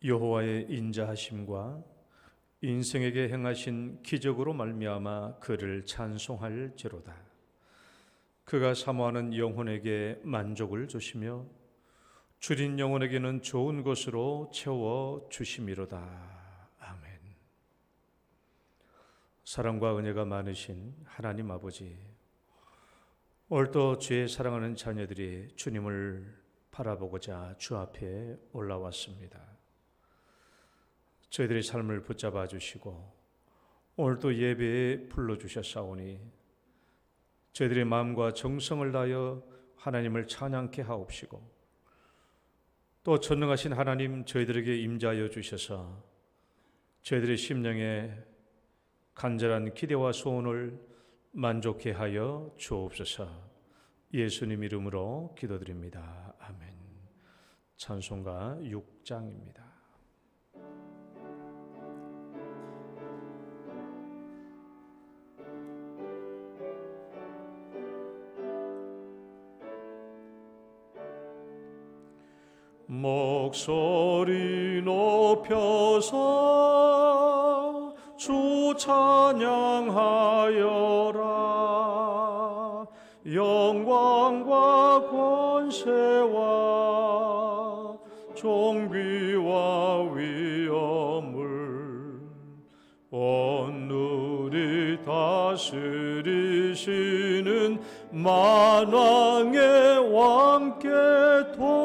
여호와의 인자하심과 인생에게 행하신 기적으로 말미암아 그를 찬송할지로다. 그가 사모하는 영혼에게 만족을 주시며 줄인 영혼에게는 좋은 것으로 채워 주심이로다. 아멘. 사랑과 은혜가 많으신 하나님 아버지, 오늘도 주의 사랑하는 자녀들이 주님을 바라보고자 주 앞에 올라왔습니다. 저희들의 삶을 붙잡아 주시고 오늘도 예배에 불러주셨사오니 저희들의 마음과 정성을 다하여 하나님을 찬양케 하옵시고 또 전능하신 하나님 저희들에게 임자하여 주셔서 저희들의 심령에 간절한 기대와 소원을 만족케 하여 주옵소서. 예수님 이름으로 기도드립니다. 아멘. 찬송가 6장입니다. 목소리 높여서 주 찬양하여라. 영광과 권세와 존귀와 위엄을 온누리 다스리시는 만왕의 왕께 돌려라.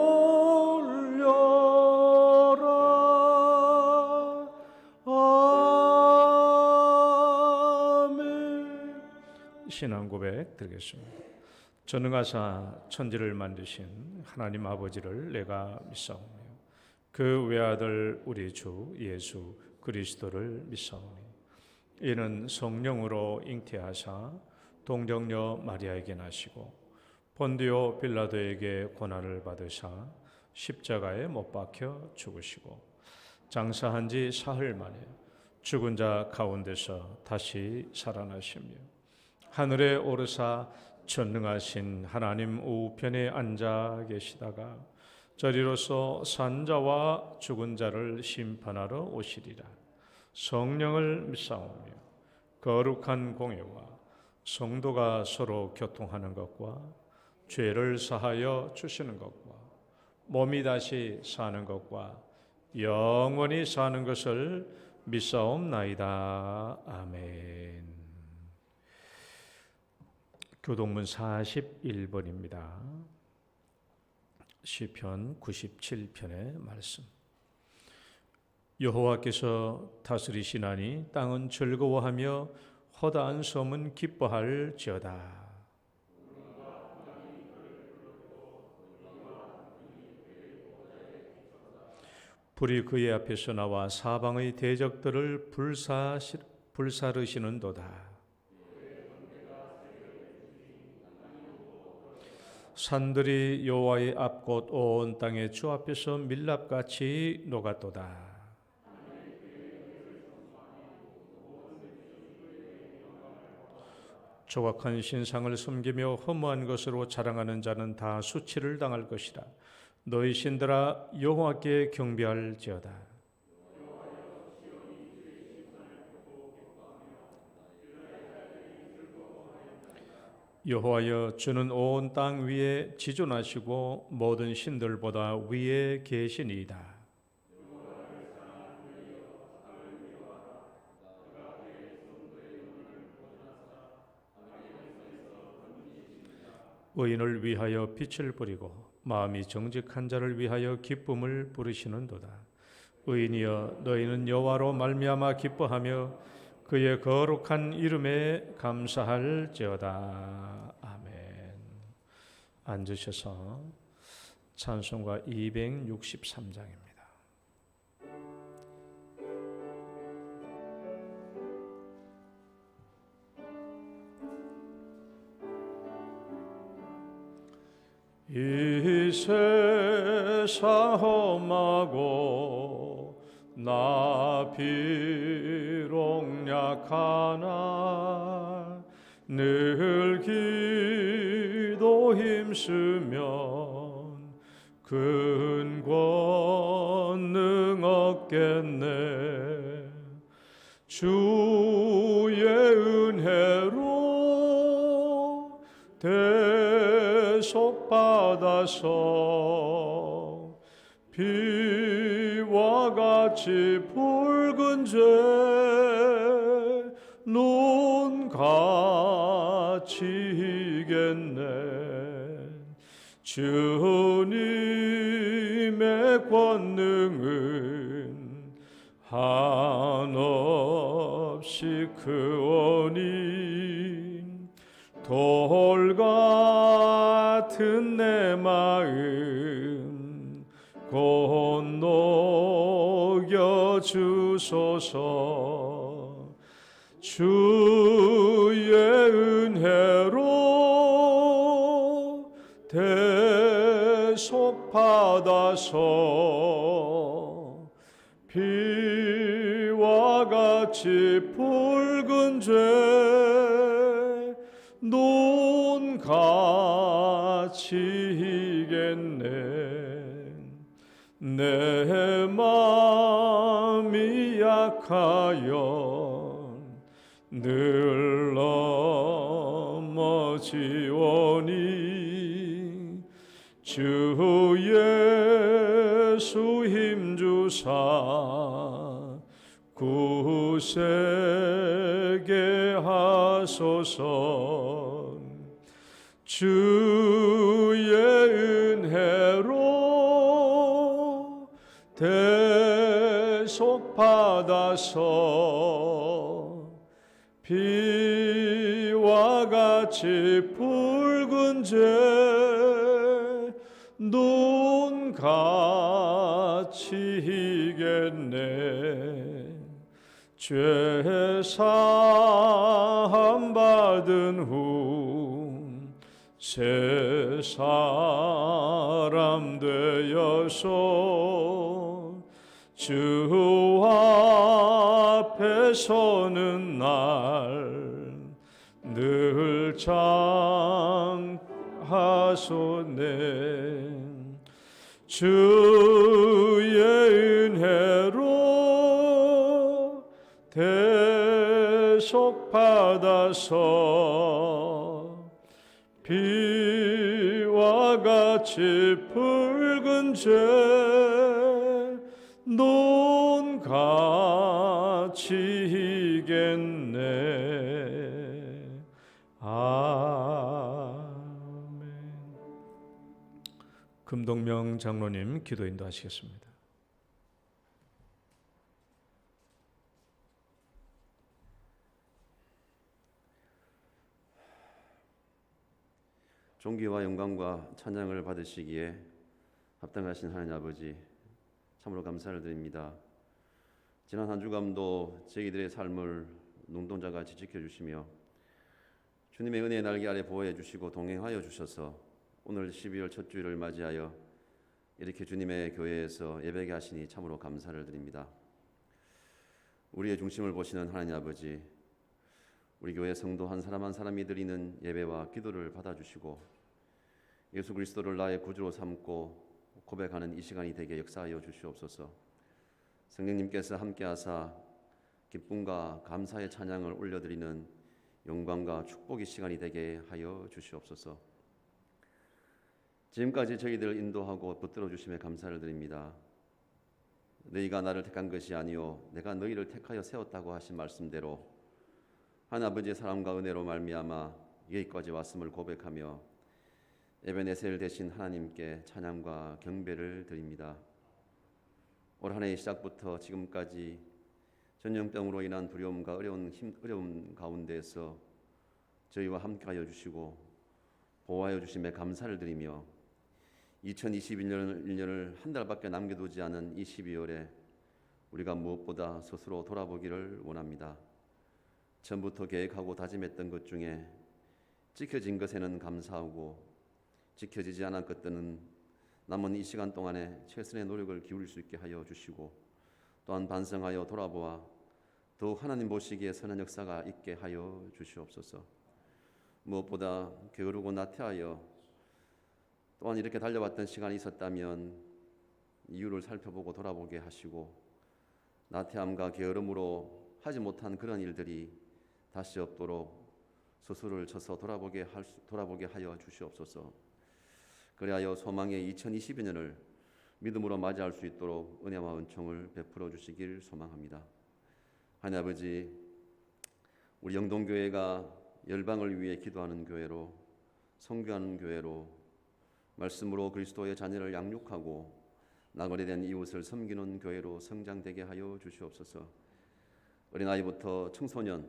아멘. 신앙 고백 드리겠습니다. 전능하사 천지를 만드신 하나님 아버지를 내가 믿사오며 그 외아들 우리 주 예수 그리스도를 믿사오니 이는 성령으로 잉태하사 동정녀 마리아에게 나시고 본디오 빌라도에게 고난을 받으사 십자가에 못 박혀 죽으시고 장사한 지 사흘 만에 죽은 자 가운데서 다시 살아나시며 하늘에 오르사 전능하신 하나님 우편에 앉아 계시다가 저리로서 산자와 죽은 자를 심판하러 오시리라. 성령을 믿사오며 거룩한 공예와 성도가 서로 교통하는 것과 죄를 사하여 주시는 것과 몸이 다시 사는 것과 영원히 사는 것을 믿사옵나이다. 아멘. 교동문 41번입니다. 시편 97편의 말씀. 여호와께서 다스리시나니 땅은 즐거워하며 허다한 섬은 기뻐할지어다. 불이 그의 앞에서 나와 사방의 대적들을 불사르시는도다. 산들이 여호와의 앞곳 온 땅의 주 앞에서 밀랍같이 녹았도다. 조각한 신상을 섬기며 허무한 것으로 자랑하는 자는 다 수치를 당할 것이라. 너희 신들아 여호와께 경배할지어다. 여호와여 주는 온 땅 위에 지존하시고 모든 신들보다 위에 계시니이다. 의인을 위하여 빛을 뿌리고 마음이 정직한 자를 위하여 기쁨을 부르시는도다. 의인이여 너희는 여호와로 말미암아 기뻐하며 그의 거룩한 이름에 감사할지어다. 아멘. 앉으셔서 찬송가 263장입니다. 이 세상 험하고 나 비록 약하나 늘 기도 힘쓰면 근권 능억 없겠네. 주의 은혜로 대속받아서 비와 같이 붉은 죄 논같이 이겠네. 주님의 권능은 한없이 크오니 돌 같은 내 마음 곧 녹여 주소서. 주의 은혜로 대속받아서 비와 같이 붉은 죄 논같이 이겠네. 내 마음이 약하여 늘 넘어지오니 주 예수 힘주사 굳세게 하소서. 주의 은혜로 대속받아서 비와 같이 붉은 죄 논같이 이겠네. 죄 사함 받은 후 새 사람 되어서 주 앞에 서는 날 늘 장하소내. 주의 은혜로 대속받아서 비와 같이 붉은 죄 논같이 이겠네. 아멘. 금동명 장로님 기도 인도하시겠습니다. 존귀와 영광과 찬양을 받으시기에 합당하신 하나님 아버지, 참으로 감사를 드립니다. 지난 한 주간도 저희들의 삶을 눈동자같이 지켜주시며 주님의 은혜의 날개 아래 보호해 주시고 동행하여 주셔서 오늘 12월 첫 주일을 맞이하여 이렇게 주님의 교회에서 예배하게 하시니 참으로 감사를 드립니다. 우리의 중심을 보시는 하나님 아버지, 우리 교회 성도 한 사람 한 사람이 드리는 예배와 기도를 받아주시고 예수 그리스도를 나의 구주로 삼고 고백하는 이 시간이 되게 역사하여 주시옵소서. 성령님께서 함께하사 기쁨과 감사의 찬양을 올려드리는 영광과 축복의 시간이 되게 하여 주시옵소서. 지금까지 저희들을 인도하고 붙들어 주심에 감사를 드립니다. 너희가 나를 택한 것이 아니요 내가 너희를 택하여 세웠다고 하신 말씀대로 하나님 아버지의 사랑과 은혜로 말미암아 여기까지 왔음을 고백하며 에베네셀 되신 하나님께 찬양과 경배를 드립니다. 올 한 해의 시작부터 지금까지 전염병으로 인한 두려움과 어려움 가운데에서 저희와 함께하여 주시고 보호하여 주심에 감사를 드리며 2021년을 한 달밖에 남겨두지 않은 이 12월에 우리가 무엇보다 스스로 돌아보기를 원합니다. 처음부터 계획하고 다짐했던 것 중에 지켜진 것에는 감사하고 지켜지지 않은 것들은 남은 이 시간 동안에 최선의 노력을 기울일 수 있게 하여 주시고 또한 반성하여 돌아보아 더욱 하나님 보시기에 선한 역사가 있게 하여 주시옵소서. 무엇보다 게으르고 나태하여 또한 이렇게 달려왔던 시간이 있었다면 이유를 살펴보고 돌아보게 하시고 나태함과 게으름으로 하지 못한 그런 일들이 다시 없도록 스스로를 쳐서 돌아보게 하여 주시옵소서. 그리하여 소망의 2022년을 믿음으로 맞이할 수 있도록 은혜와 은총을 베풀어 주시길 소망합니다. 하나님 아버지, 우리 영동교회가 열방을 위해 기도하는 교회로, 선교하는 교회로, 말씀으로 그리스도의 자녀를 양육하고 나그네 된 이웃을 섬기는 교회로 성장되게 하여 주시옵소서. 어린아이부터 청소년,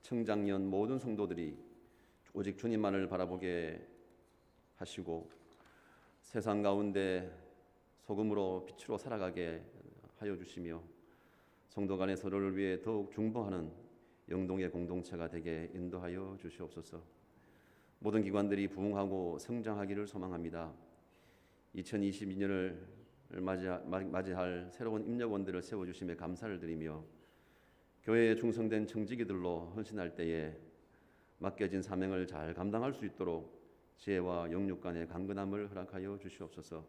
청장년 모든 성도들이 오직 주님만을 바라보게 하시고 세상 가운데 소금으로 빛으로 살아가게 하여 주시며 성도 간의 서로를 위해 더욱 중보하는 영동의 공동체가 되게 인도하여 주시옵소서. 모든 기관들이 부흥하고 성장하기를 소망합니다. 2022년을 맞이할 새로운 임력원들을 세워주심에 감사를 드리며 교회에 충성된 청지기들로 헌신할 때에 맡겨진 사명을 잘 감당할 수 있도록 지혜와 영육 간의 강건함을 허락하여 주시옵소서.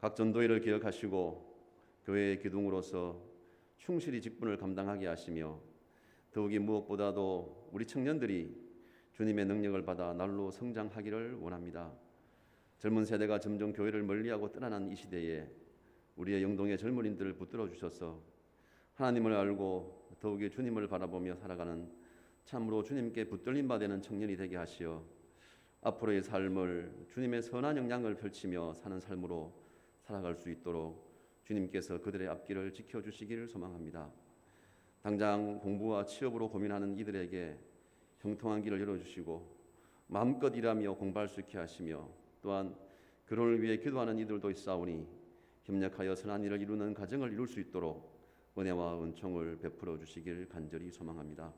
각 전도회를 기억하시고 교회의 기둥으로서 충실히 직분을 감당하게 하시며 더욱이 무엇보다도 우리 청년들이 주님의 능력을 받아 날로 성장하기를 원합니다. 젊은 세대가 점점 교회를 멀리하고 떠나는 이 시대에 우리의 영동의 젊은이들을 붙들어 주셔서 하나님을 알고 더욱이 주님을 바라보며 살아가는 참으로 주님께 붙들림 받는 청년이 되게 하시어 앞으로의 삶을 주님의 선한 영향을 펼치며 사는 삶으로 살아갈 수 있도록 주님께서 그들의 앞길을 지켜주시기를 소망합니다. 당장 공부와 취업으로 고민하는 이들에게 형통한 길을 열어주시고 마음껏 일하며 공부할 수 있게 하시며 또한 결혼을 위해 기도하는 이들도 있사오니 협력하여 선한 일을 이루는 가정을 이룰 수 있도록 은혜와 은총을 베풀어 주시길 간절히 소망합니다.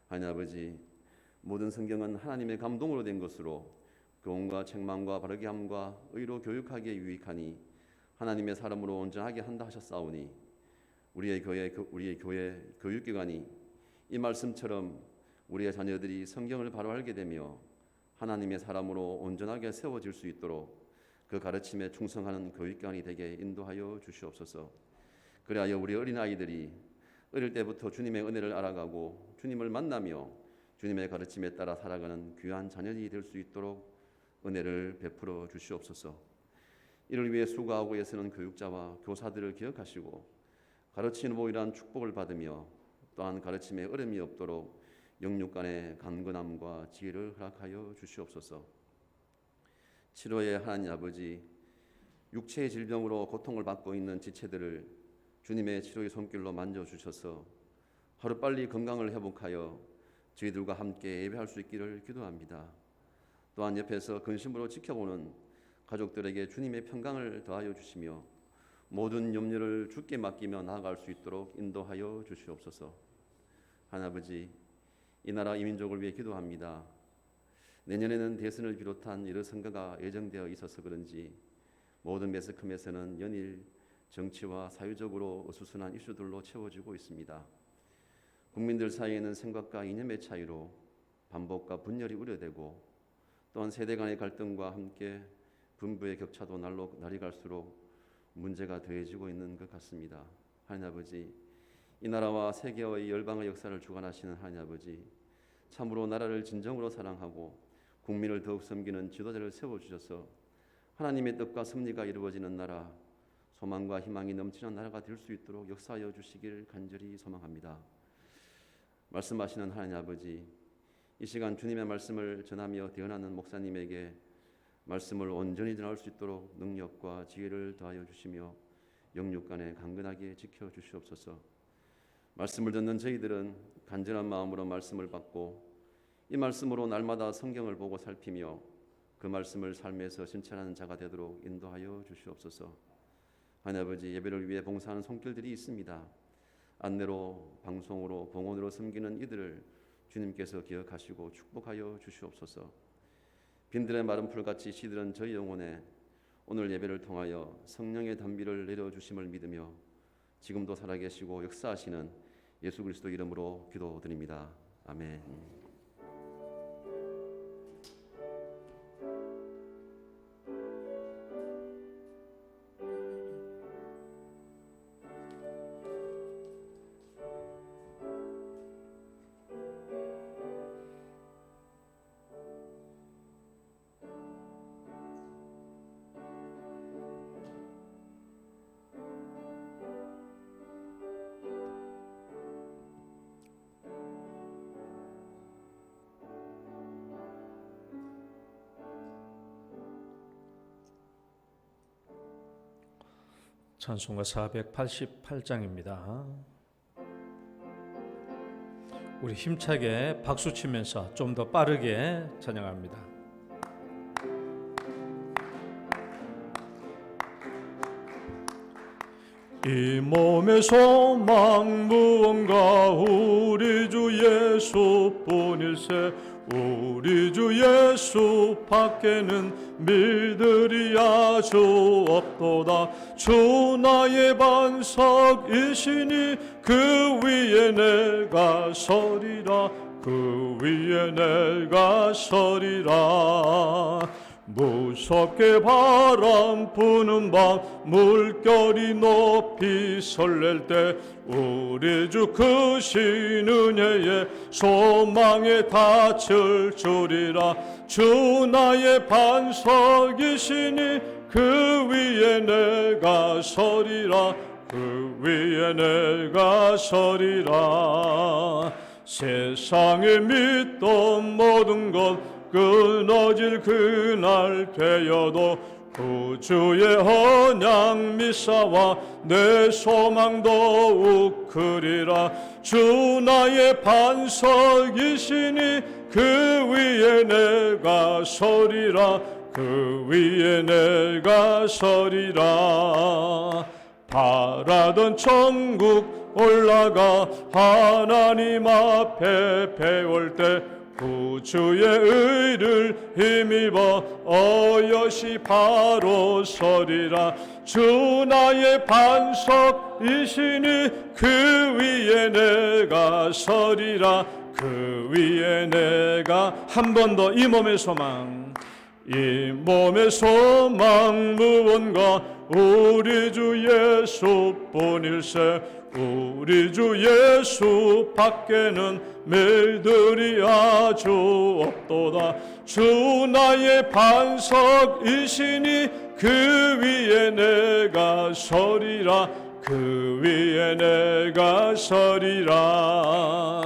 하나님 아버지, 모든 성경은 하나님의 감동으로 된 것으로 교훈과 책망과 바르게 함과 의로 교육하기에 유익하니 하나님의 사람으로 온전하게 한다 하셨사오니 우리의 교회 교육기관이 이 말씀처럼 우리의 자녀들이 성경을 바로 알게 되며 하나님의 사람으로 온전하게 세워질 수 있도록 그 가르침에 충성하는 교육기관이 되게 인도하여 주시옵소서. 그리하여 우리 어린아이들이 어릴 때부터 주님의 은혜를 알아가고 주님을 만나며 주님의 가르침에 따라 살아가는 귀한 자녀들이 될 수 있도록 은혜를 베풀어 주시옵소서. 이를 위해 수고하고 애쓰는 교육자와 교사들을 기억하시고 가르치는 모이란 축복을 받으며 또한 가르침에 어려움이 없도록 영육 간의 강건함과 지혜를 허락하여 주시옵소서. 치료의 하나님 아버지, 육체의 질병으로 고통을 받고 있는 지체들을 주님의 치료의 손길로 만져주셔서 하루빨리 건강을 회복하여 저희들과 함께 예배할 수 있기를 기도합니다. 또한 옆에서 근심으로 지켜보는 가족들에게 주님의 평강을 더하여 주시며 모든 염려를 주께 맡기며 나아갈 수 있도록 인도하여 주시옵소서. 하나님 아버지, 이 나라 이 민족을 위해 기도합니다. 내년에는 대선을 비롯한 여러 선거가 예정되어 있어서 그런지 모든 매스컴에서는 연일 정치와 사회적으로 어수선한 이슈들로 채워지고 있습니다. 국민들 사이에는 생각과 이념의 차이로 반복과 분열이 우려되고 또한 세대 간의 갈등과 함께 분부의 격차도 날이 갈수록 문제가 더해지고 있는 것 같습니다. 하나님 아버지, 이 나라와 세계의 열방의 역사를 주관하시는 하나님 아버지, 참으로 나라를 진정으로 사랑하고 국민을 더욱 섬기는 지도자를 세워주셔서 하나님의 뜻과 섭리가 이루어지는 나라, 소망과 희망이 넘치는 나라가 될 수 있도록 역사하여 주시길 간절히 소망합니다. 말씀하시는 하나님 아버지, 이 시간 주님의 말씀을 전하며 대언하는 목사님에게 말씀을 온전히 전할 수 있도록 능력과 지혜를 더하여 주시며 영육 간에 강건하게 지켜 주시옵소서. 말씀을 듣는 저희들은 간절한 마음으로 말씀을 받고 이 말씀으로 날마다 성경을 보고 살피며 그 말씀을 삶에서 실천하는 자가 되도록 인도하여 주시옵소서. 하나님 아버지, 예배를 위해 봉사하는 손길들이 있습니다. 안내로, 방송으로, 봉헌으로 섬기는 이들을 주님께서 기억하시고 축복하여 주시옵소서. 빈들의 마른 풀같이 시들은 저희 영혼에 오늘 예배를 통하여 성령의 단비를 내려주심을 믿으며 지금도 살아계시고 역사하시는 예수 그리스도 이름으로 기도드립니다. 아멘. 찬송가 488장입니다. 우리 힘차게 박수 치면서 좀 더 빠르게 찬양합니다. 이 몸의 소망 무언가 우리 주 예수뿐일세. 우리 주 예수 밖에는 밀들이 아주 없도다. 주 나의 반석이시니 그 위에 내가 서리라. 그 위에 내가 서리라. 무섭게 바람 부는 밤 물결이 높이 설렐 때 우리 주 크신 은혜에 소망에 닿을 줄이라. 주 나의 반석이시니 그 위에 내가 서리라. 그 위에 내가 서리라. 세상에 믿던 모든 것 끊어질 그날 되어도 구주의 언약 미사와 내 소망 더욱 크리라. 주 나의 반석이시니 그 위에 내가 서리라. 그 위에 내가 서리라. 바라던 천국 올라가 하나님 앞에 배울 때 구주의 의를 힘입어 어여시 바로 서리라. 주 나의 반석이시니 그 위에 내가 서리라. 그 위에 내가 한 번 더 이 몸의 소망. 이 몸의 소망 무언가 우리 주 예수뿐일세. 우리 주 예수 밖에는 밀들이 아주 없도다. 주 나의 반석이시니 그 위에 내가 서리라. 그 위에 내가 서리라.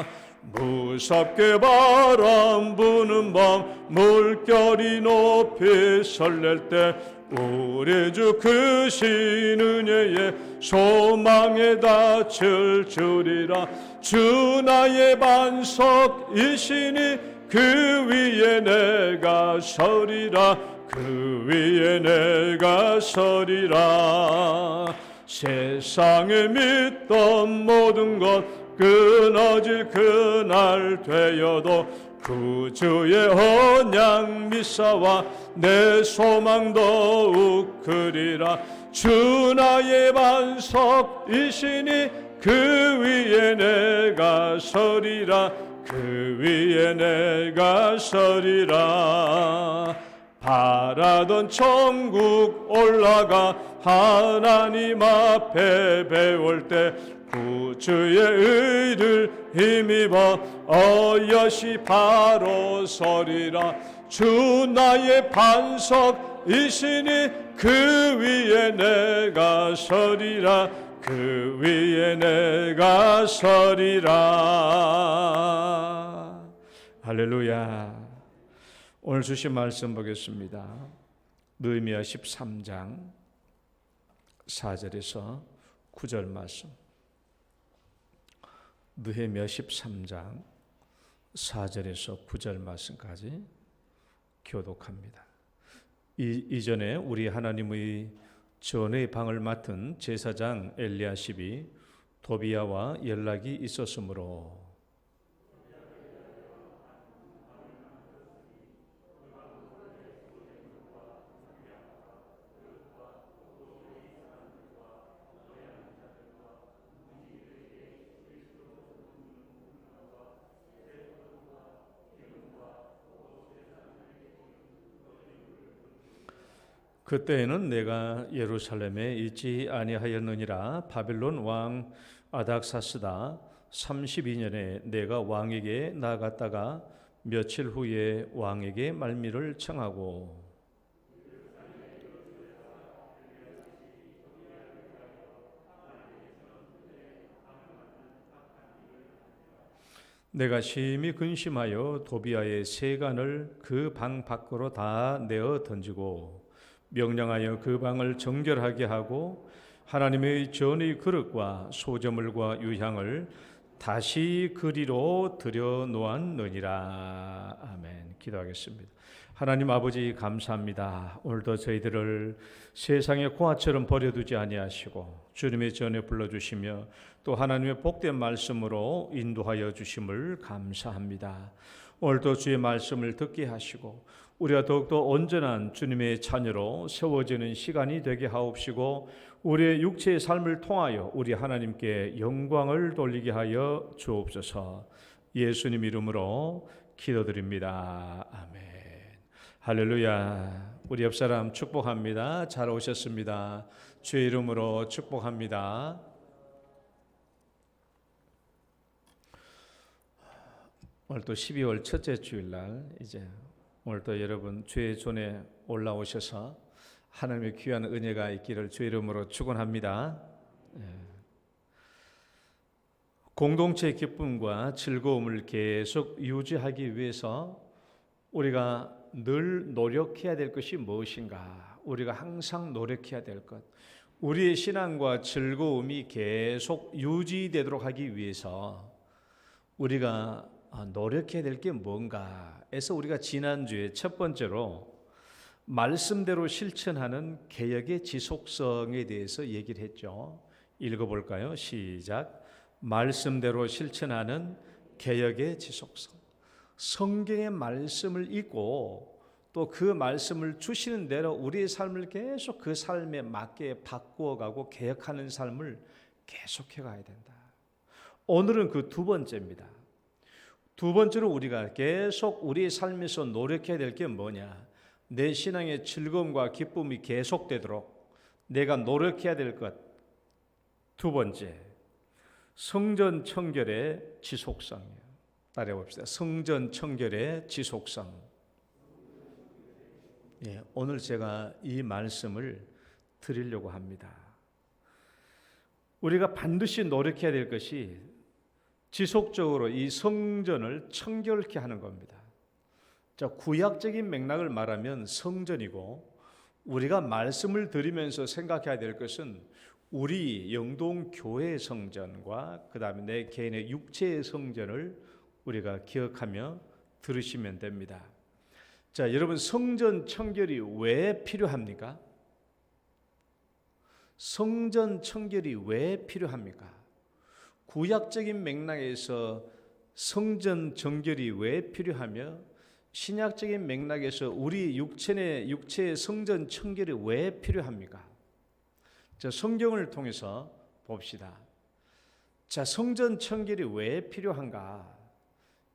무섭게 바람 부는 밤 물결이 높이 설렐 때 우리 주 크신 은혜에 소망에 닿을 줄이라. 주 나의 반석이시니 그 위에 내가 서리라. 그 위에 내가 서리라. 세상에 믿던 모든 것 끊어질 그날 되어도 구주의 언약 미사와 내 소망 더욱 크리라. 주 나의 반석이시니 그 위에 내가 서리라. 그 위에 내가 서리라. 바라던 천국 올라가 하나님 앞에 배울 때 구주의 의를 힘입어 어여시 바로 서리라. 주 나의 반석이시니 그 위에 내가 서리라. 그 위에 내가 서리라. 할렐루야. 오늘 주신 말씀 보겠습니다. 느헤미야 13장 4절에서 9절 말씀. 느헤미야 13장 4절에서 9절 말씀까지 교독합니다. 이전에 우리 하나님의 전의 방을 맡은 제사장 엘리야십이 도비야와 연락이 있었으므로 그때에는 내가 예루살렘에 있지 아니하였느니라. 바빌론 왕 아닥사스다 32년에 내가 왕에게 나갔다가 며칠 후에 왕에게 말미를 청하고 내가 심히 근심하여 도비아의 세간을 그 방 밖으로 다 내어 던지고 명령하여 그 방을 정결하게 하고 하나님의 전의 그릇과 소저물과 유향을 다시 그리로 들여 놓았느니라. 아멘. 기도하겠습니다. 하나님 아버지 감사합니다. 오늘도 저희들을 세상의 고아처럼 버려두지 아니하시고 주님의 전에 불러주시며 또 하나님의 복된 말씀으로 인도하여 주심을 감사합니다. 오늘도 주의 말씀을 듣게 하시고 우리가 더욱더 온전한 주님의 자녀로 세워지는 시간이 되게 하옵시고 우리의 육체의 삶을 통하여 우리 하나님께 영광을 돌리게 하여 주옵소서. 예수님 이름으로 기도드립니다. 아멘. 할렐루야. 우리 옆사람 축복합니다. 잘 오셨습니다. 주의 이름으로 축복합니다. 오늘 또 12월 첫째 주일날 이제 오늘 또 여러분 주의 존에 올라오셔서 하나님의 귀한 은혜가 있기를 주의 이름으로 축원합니다. 공동체의 기쁨과 즐거움을 계속 유지하기 위해서 우리가 늘 노력해야 될 것이 무엇인가? 우리가 항상 노력해야 될 것. 우리의 신앙과 즐거움이 계속 유지되도록 하기 위해서 우리가 노력해야 될 게 뭔가 해서 우리가 지난주에 첫 번째로 말씀대로 실천하는 개혁의 지속성에 대해서 얘기를 했죠. 읽어볼까요? 시작. 말씀대로 실천하는 개혁의 지속성. 성경의 말씀을 읽고 또 그 말씀을 주시는 대로 우리의 삶을 계속 그 삶에 맞게 바꾸어가고 개혁하는 삶을 계속해 가야 된다. 오늘은 그 두 번째입니다. 두 번째로 우리가 계속 우리의 삶에서 노력해야 될 게 뭐냐? 내 신앙의 즐거움과 기쁨이 계속되도록 내가 노력해야 될 것. 두 번째, 성전 청결의 지속성이에요. 따라해 봅시다. 성전 청결의 지속성. 오늘 제가 이 말씀을 드리려고 합니다. 우리가 반드시 노력해야 될 것이 지속적으로 이 성전을 청결케 하는 겁니다. 자, 구약적인 맥락을 말하면 성전이고 우리가 말씀을 드리면서 생각해야 될 것은 우리 영동 교회의 성전과 그 다음에 내 개인의 육체의 성전을 우리가 기억하며 들으시면 됩니다. 자, 여러분 성전 청결이 왜 필요합니까? 성전 청결이 왜 필요합니까? 구약적인 맥락에서 성전 정결이 왜 필요하며 신약적인 맥락에서 우리 육체의 성전 청결이 왜 필요합니까? 자, 성경을 통해서 봅시다. 자, 성전 청결이 왜 필요한가?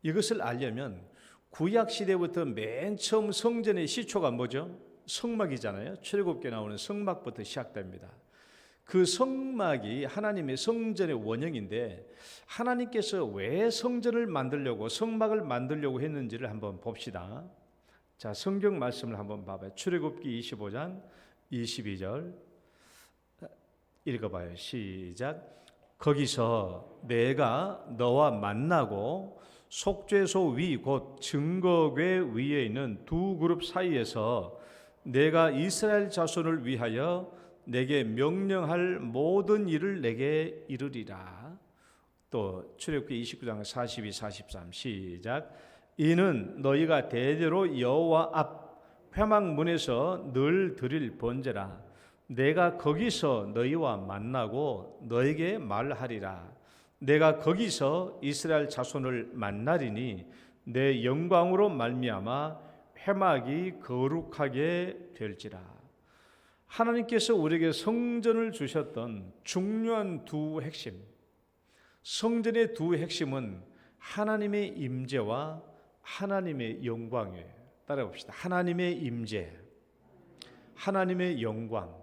이것을 알려면 구약 시대부터 맨 처음 성전의 시초가 뭐죠? 성막이잖아요. 출애굽기에 나오는 성막부터 시작됩니다. 그 성막이 하나님의 성전의 원형인데 하나님께서 왜 성전을 만들려고 성막을 만들려고 했는지를 한번 봅시다. 자, 성경 말씀을 한번 봐봐요. 출애굽기 25장 22절 읽어봐요. 시작. 거기서 내가 너와 만나고 속죄소 위 곧 증거궤 위에 있는 두 그룹 사이에서 내가 이스라엘 자손을 위하여 내게 명령할 모든 일을 내게 이르리라. 또 출애굽기 29장 42, 43 시작. 이는 너희가 대대로 여호와 앞 회막문에서 늘 드릴 번제라. 내가 거기서 너희와 만나고 너에게 말하리라. 내가 거기서 이스라엘 자손을 만나리니 내 영광으로 말미암아 회막이 거룩하게 될지라. 하나님께서 우리에게 성전을 주셨던 중요한 두 핵심, 성전의 두 핵심은 하나님의 임재와 하나님의 영광이에요. 따라해 봅시다. 하나님의 임재, 하나님의 영광.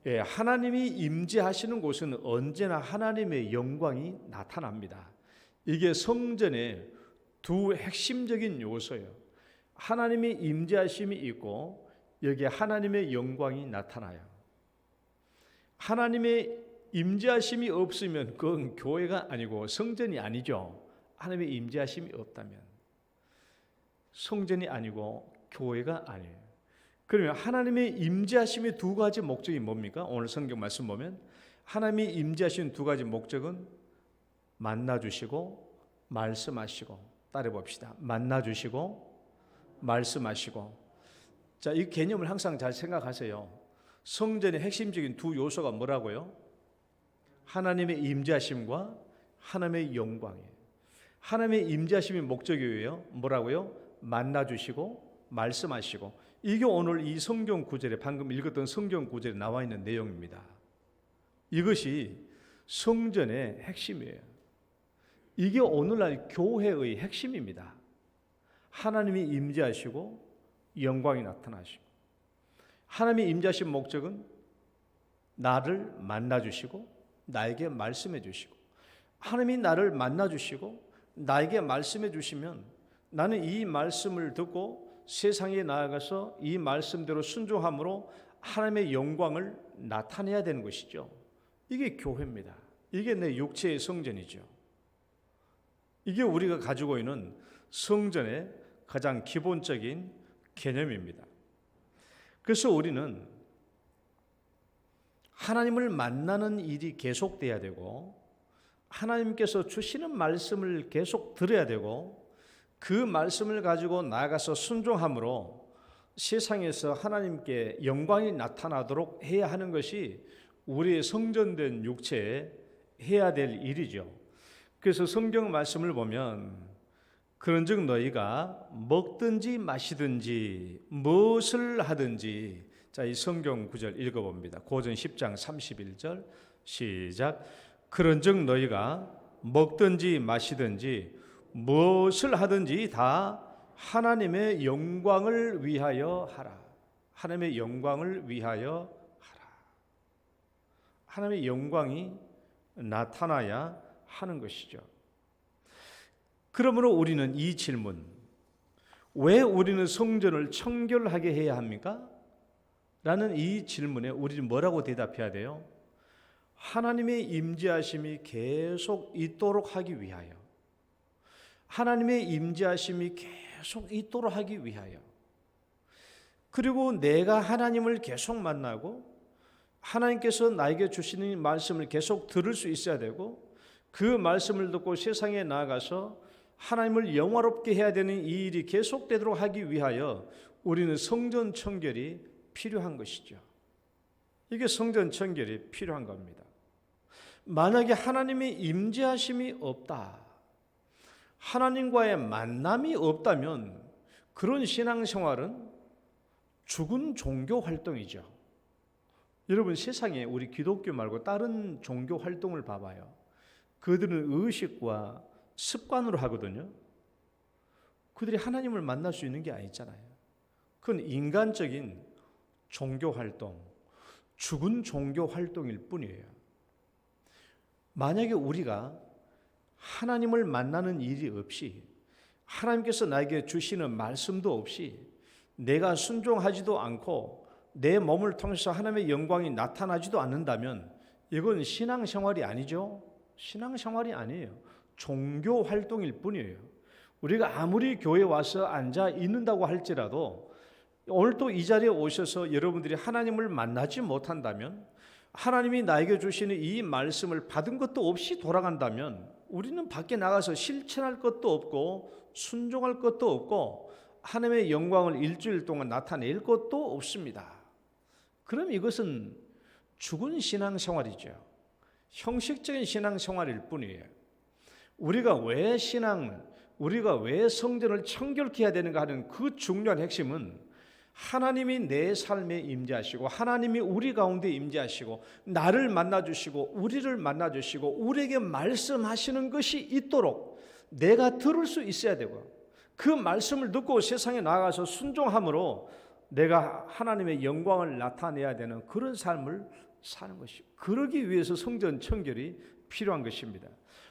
하나님이 임재하시는 곳은 언제나 하나님의 영광이 나타납니다. 이게 성전의 두 핵심적인 요소예요. 하나님의 임재하심이 있고 여기에 하나님의 영광이 나타나요. 하나님의 임재하심이 없으면 그건 교회가 아니고 성전이 아니죠. 하나님의 임재하심이 없다면 성전이 아니고 교회가 아니에요. 그러면 하나님의 임재하심의 두 가지 목적이 뭡니까? 오늘 성경 말씀 보면 하나님이 임재하신 두 가지 목적은 만나주시고 말씀하시고, 따라 봅시다. 만나주시고 말씀하시고. 자, 이 개념을 항상 잘 생각하세요. 성전의 핵심적인 두 요소가 뭐라고요? 하나님의 임재하심과 하나님의 영광이에요. 하나님의 임재하심의 목적이에요. 뭐라고요? 만나주시고 말씀하시고. 이게 오늘 이 성경 구절에, 방금 읽었던 성경 구절에 나와 있는 내용입니다. 이것이 성전의 핵심이에요. 이게 오늘날 교회의 핵심입니다. 하나님이 임재하시고 영광이 나타나시고, 하나님의 임재하신 목적은 나를 만나주시고 나에게 말씀해 주시고, 하나님이 나를 만나주시고 나에게 말씀해 주시면 나는 이 말씀을 듣고 세상에 나아가서 이 말씀대로 순종함으로 하나님의 영광을 나타내야 되는 것이죠. 이게 교회입니다. 이게 내 육체의 성전이죠. 이게 우리가 가지고 있는 성전의 가장 기본적인 개념입니다. 그래서 우리는 하나님을 만나는 일이 계속돼야 되고, 하나님께서 주시는 말씀을 계속 들어야 되고, 그 말씀을 가지고 나아가서 순종함으로 세상에서 하나님께 영광이 나타나도록 해야 하는 것이 우리의 성전된 육체에 해야 될 일이죠. 그래서 성경 말씀을 보면 그런즉 너희가 먹든지 마시든지 무엇을 하든지, 자, 이 성경 구절 읽어봅니다. 고전 10장 31절 시작. 그런즉 너희가 먹든지 마시든지 무엇을 하든지 다 하나님의 영광을 위하여 하라. 하나님의 영광을 위하여 하라. 하나님의 영광이 나타나야 하는 것이죠. 그러므로 우리는 이 질문, 왜 우리는 성전을 청결하게 해야 합니까? 라는 이 질문에 우리는 뭐라고 대답해야 돼요? 하나님의 임재하심이 계속 있도록 하기 위하여, 하나님의 임재하심이 계속 있도록 하기 위하여, 그리고 내가 하나님을 계속 만나고 하나님께서 나에게 주시는 말씀을 계속 들을 수 있어야 되고, 그 말씀을 듣고 세상에 나아가서 하나님을 영화롭게 해야 되는 이 일이 계속되도록 하기 위하여 우리는 성전 청결이 필요한 것이죠. 이게 성전 청결이 필요한 겁니다. 만약에 하나님의 임재하심이 없다, 하나님과의 만남이 없다면 그런 신앙생활은 죽은 종교 활동이죠. 여러분, 세상에 우리 기독교 말고 다른 종교 활동을 봐봐요. 그들은 의식과 습관으로 하거든요. 그들이 하나님을 만날 수 있는 게 아니잖아요. 그건 인간적인 종교 활동, 죽은 종교 활동일 뿐이에요. 만약에 우리가 하나님을 만나는 일이 없이, 하나님께서 나에게 주시는 말씀도 없이 내가 순종하지도 않고 내 몸을 통해서 하나님의 영광이 나타나지도 않는다면 이건 신앙생활이 아니죠. 신앙생활이 아니에요. 종교 활동일 뿐이에요. 우리가 아무리 교회에 와서 앉아 있는다고 할지라도 오늘 또 이 자리에 오셔서 여러분들이 하나님을 만나지 못한다면, 하나님이 나에게 주시는 이 말씀을 받은 것도 없이 돌아간다면 우리는 밖에 나가서 실천할 것도 없고 순종할 것도 없고 하나님의 영광을 일주일 동안 나타낼 것도 없습니다. 그럼 이것은 죽은 신앙생활이죠. 형식적인 신앙생활일 뿐이에요. 우리가 왜 성전을 청결케 해야 되는가 하는 그 중요한 핵심은 하나님이 내 삶에 임재하시고, 하나님이 우리 가운데 임재하시고, 나를 만나주시고 우리를 만나주시고 우리에게 말씀하시는 것이 있도록 내가 들을 수 있어야 되고, 그 말씀을 듣고 세상에 나가서 순종함으로 내가 하나님의 영광을 나타내야 되는 그런 삶을 사는 것이고, 그러기 위해서 성전 청결이 필요한 것입니다.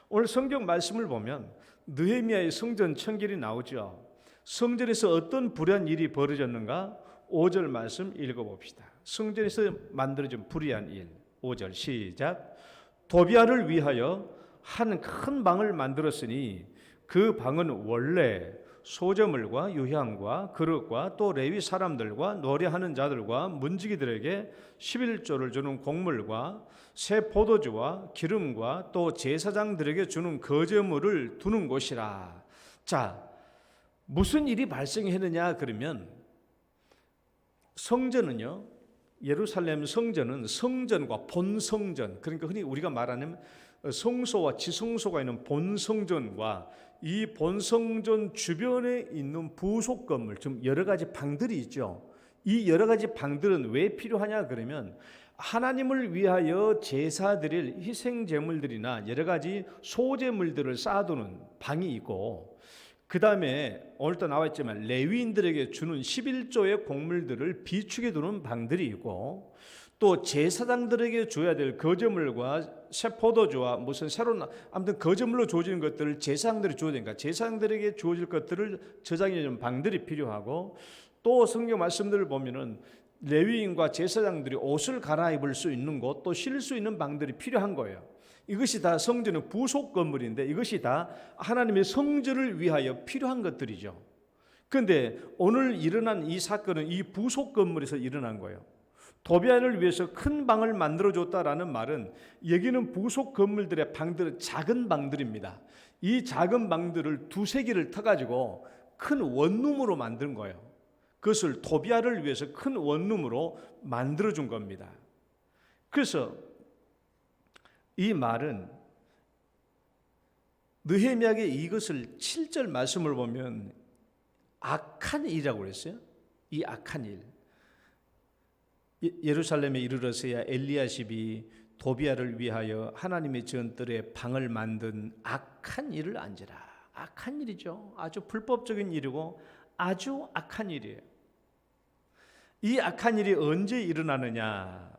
오늘 성경 말씀을 보면 느헤미야의 성전 청결이 나오죠. 성전에서 어떤 불의한 일이 벌어졌는가? 5절 말씀 읽어봅시다. 성전에서 만들어진 불의한 일, 5절 시작. 도비아를 위하여 한 큰 방을 만들었으니 그 방은 원래 소재물과 유향과 그릇과 또 레위 사람들과 노래하는 자들과 문지기들에게 11조를 주는 곡물과 새 포도주와 기름과 또 제사장들에게 주는 거제물을 두는 곳이라. 자, 무슨 일이 발생했느냐 그러면 성전은요, 예루살렘 성전은 성전과 본성전, 그러니까 흔히 우리가 말하는 성소와 지성소가 있는 본성전과 이 본성전 주변에 있는 부속 건물, 좀 여러 가지 방들이 있죠. 이 여러 가지 방들은 왜 필요하냐 그러면 하나님을 위하여 제사 드릴 희생 제물들이나 여러 가지 소제물들을 쌓아두는 방이 있고, 그 다음에 오늘도 나왔지만 레위인들에게 주는 11조의 곡물들을 비축해 두는 방들이 있고, 또 제사장들에게 줘야 될 거제물과 새 포도주와 무슨 새로운 아무튼 거제물로 주어지는 것들을 제사장들이 줘야 되니까 제사장들에게 주어질 것들을 저장해 주는 방들이 필요하고, 또 성경 말씀들을 보면은 레위인과 제사장들이 옷을 갈아입을 수 있는 곳, 또 쉴 수 있는 방들이 필요한 거예요. 이것이 다 성전의 부속 건물인데 이것이 다 하나님의 성전을 위하여 필요한 것들이죠. 그런데 오늘 일어난 이 사건은 이 부속 건물에서 일어난 거예요. 도비아를 위해서 큰 방을 만들어줬다라는 말은 여기는 부속 건물들의 방들은 작은 방들입니다. 이 작은 방들을 두세 개를 터가지고 큰 원룸으로 만든 거예요. 그것을 도비아를 위해서 큰 원룸으로 만들어준 겁니다. 그래서 이 말은 느헤미야에게 이것을 7절 말씀을 보면 악한 일이라고 그랬어요. 이 악한 일. 예루살렘에 이르러서야 엘리야십이 도비아를 위하여 하나님의 전뜰에 방을 만든 악한 일을 안지라. 악한 일이죠. 아주 불법적인 일이고 아주 악한 일이에요. 이 악한 일이 언제 일어나느냐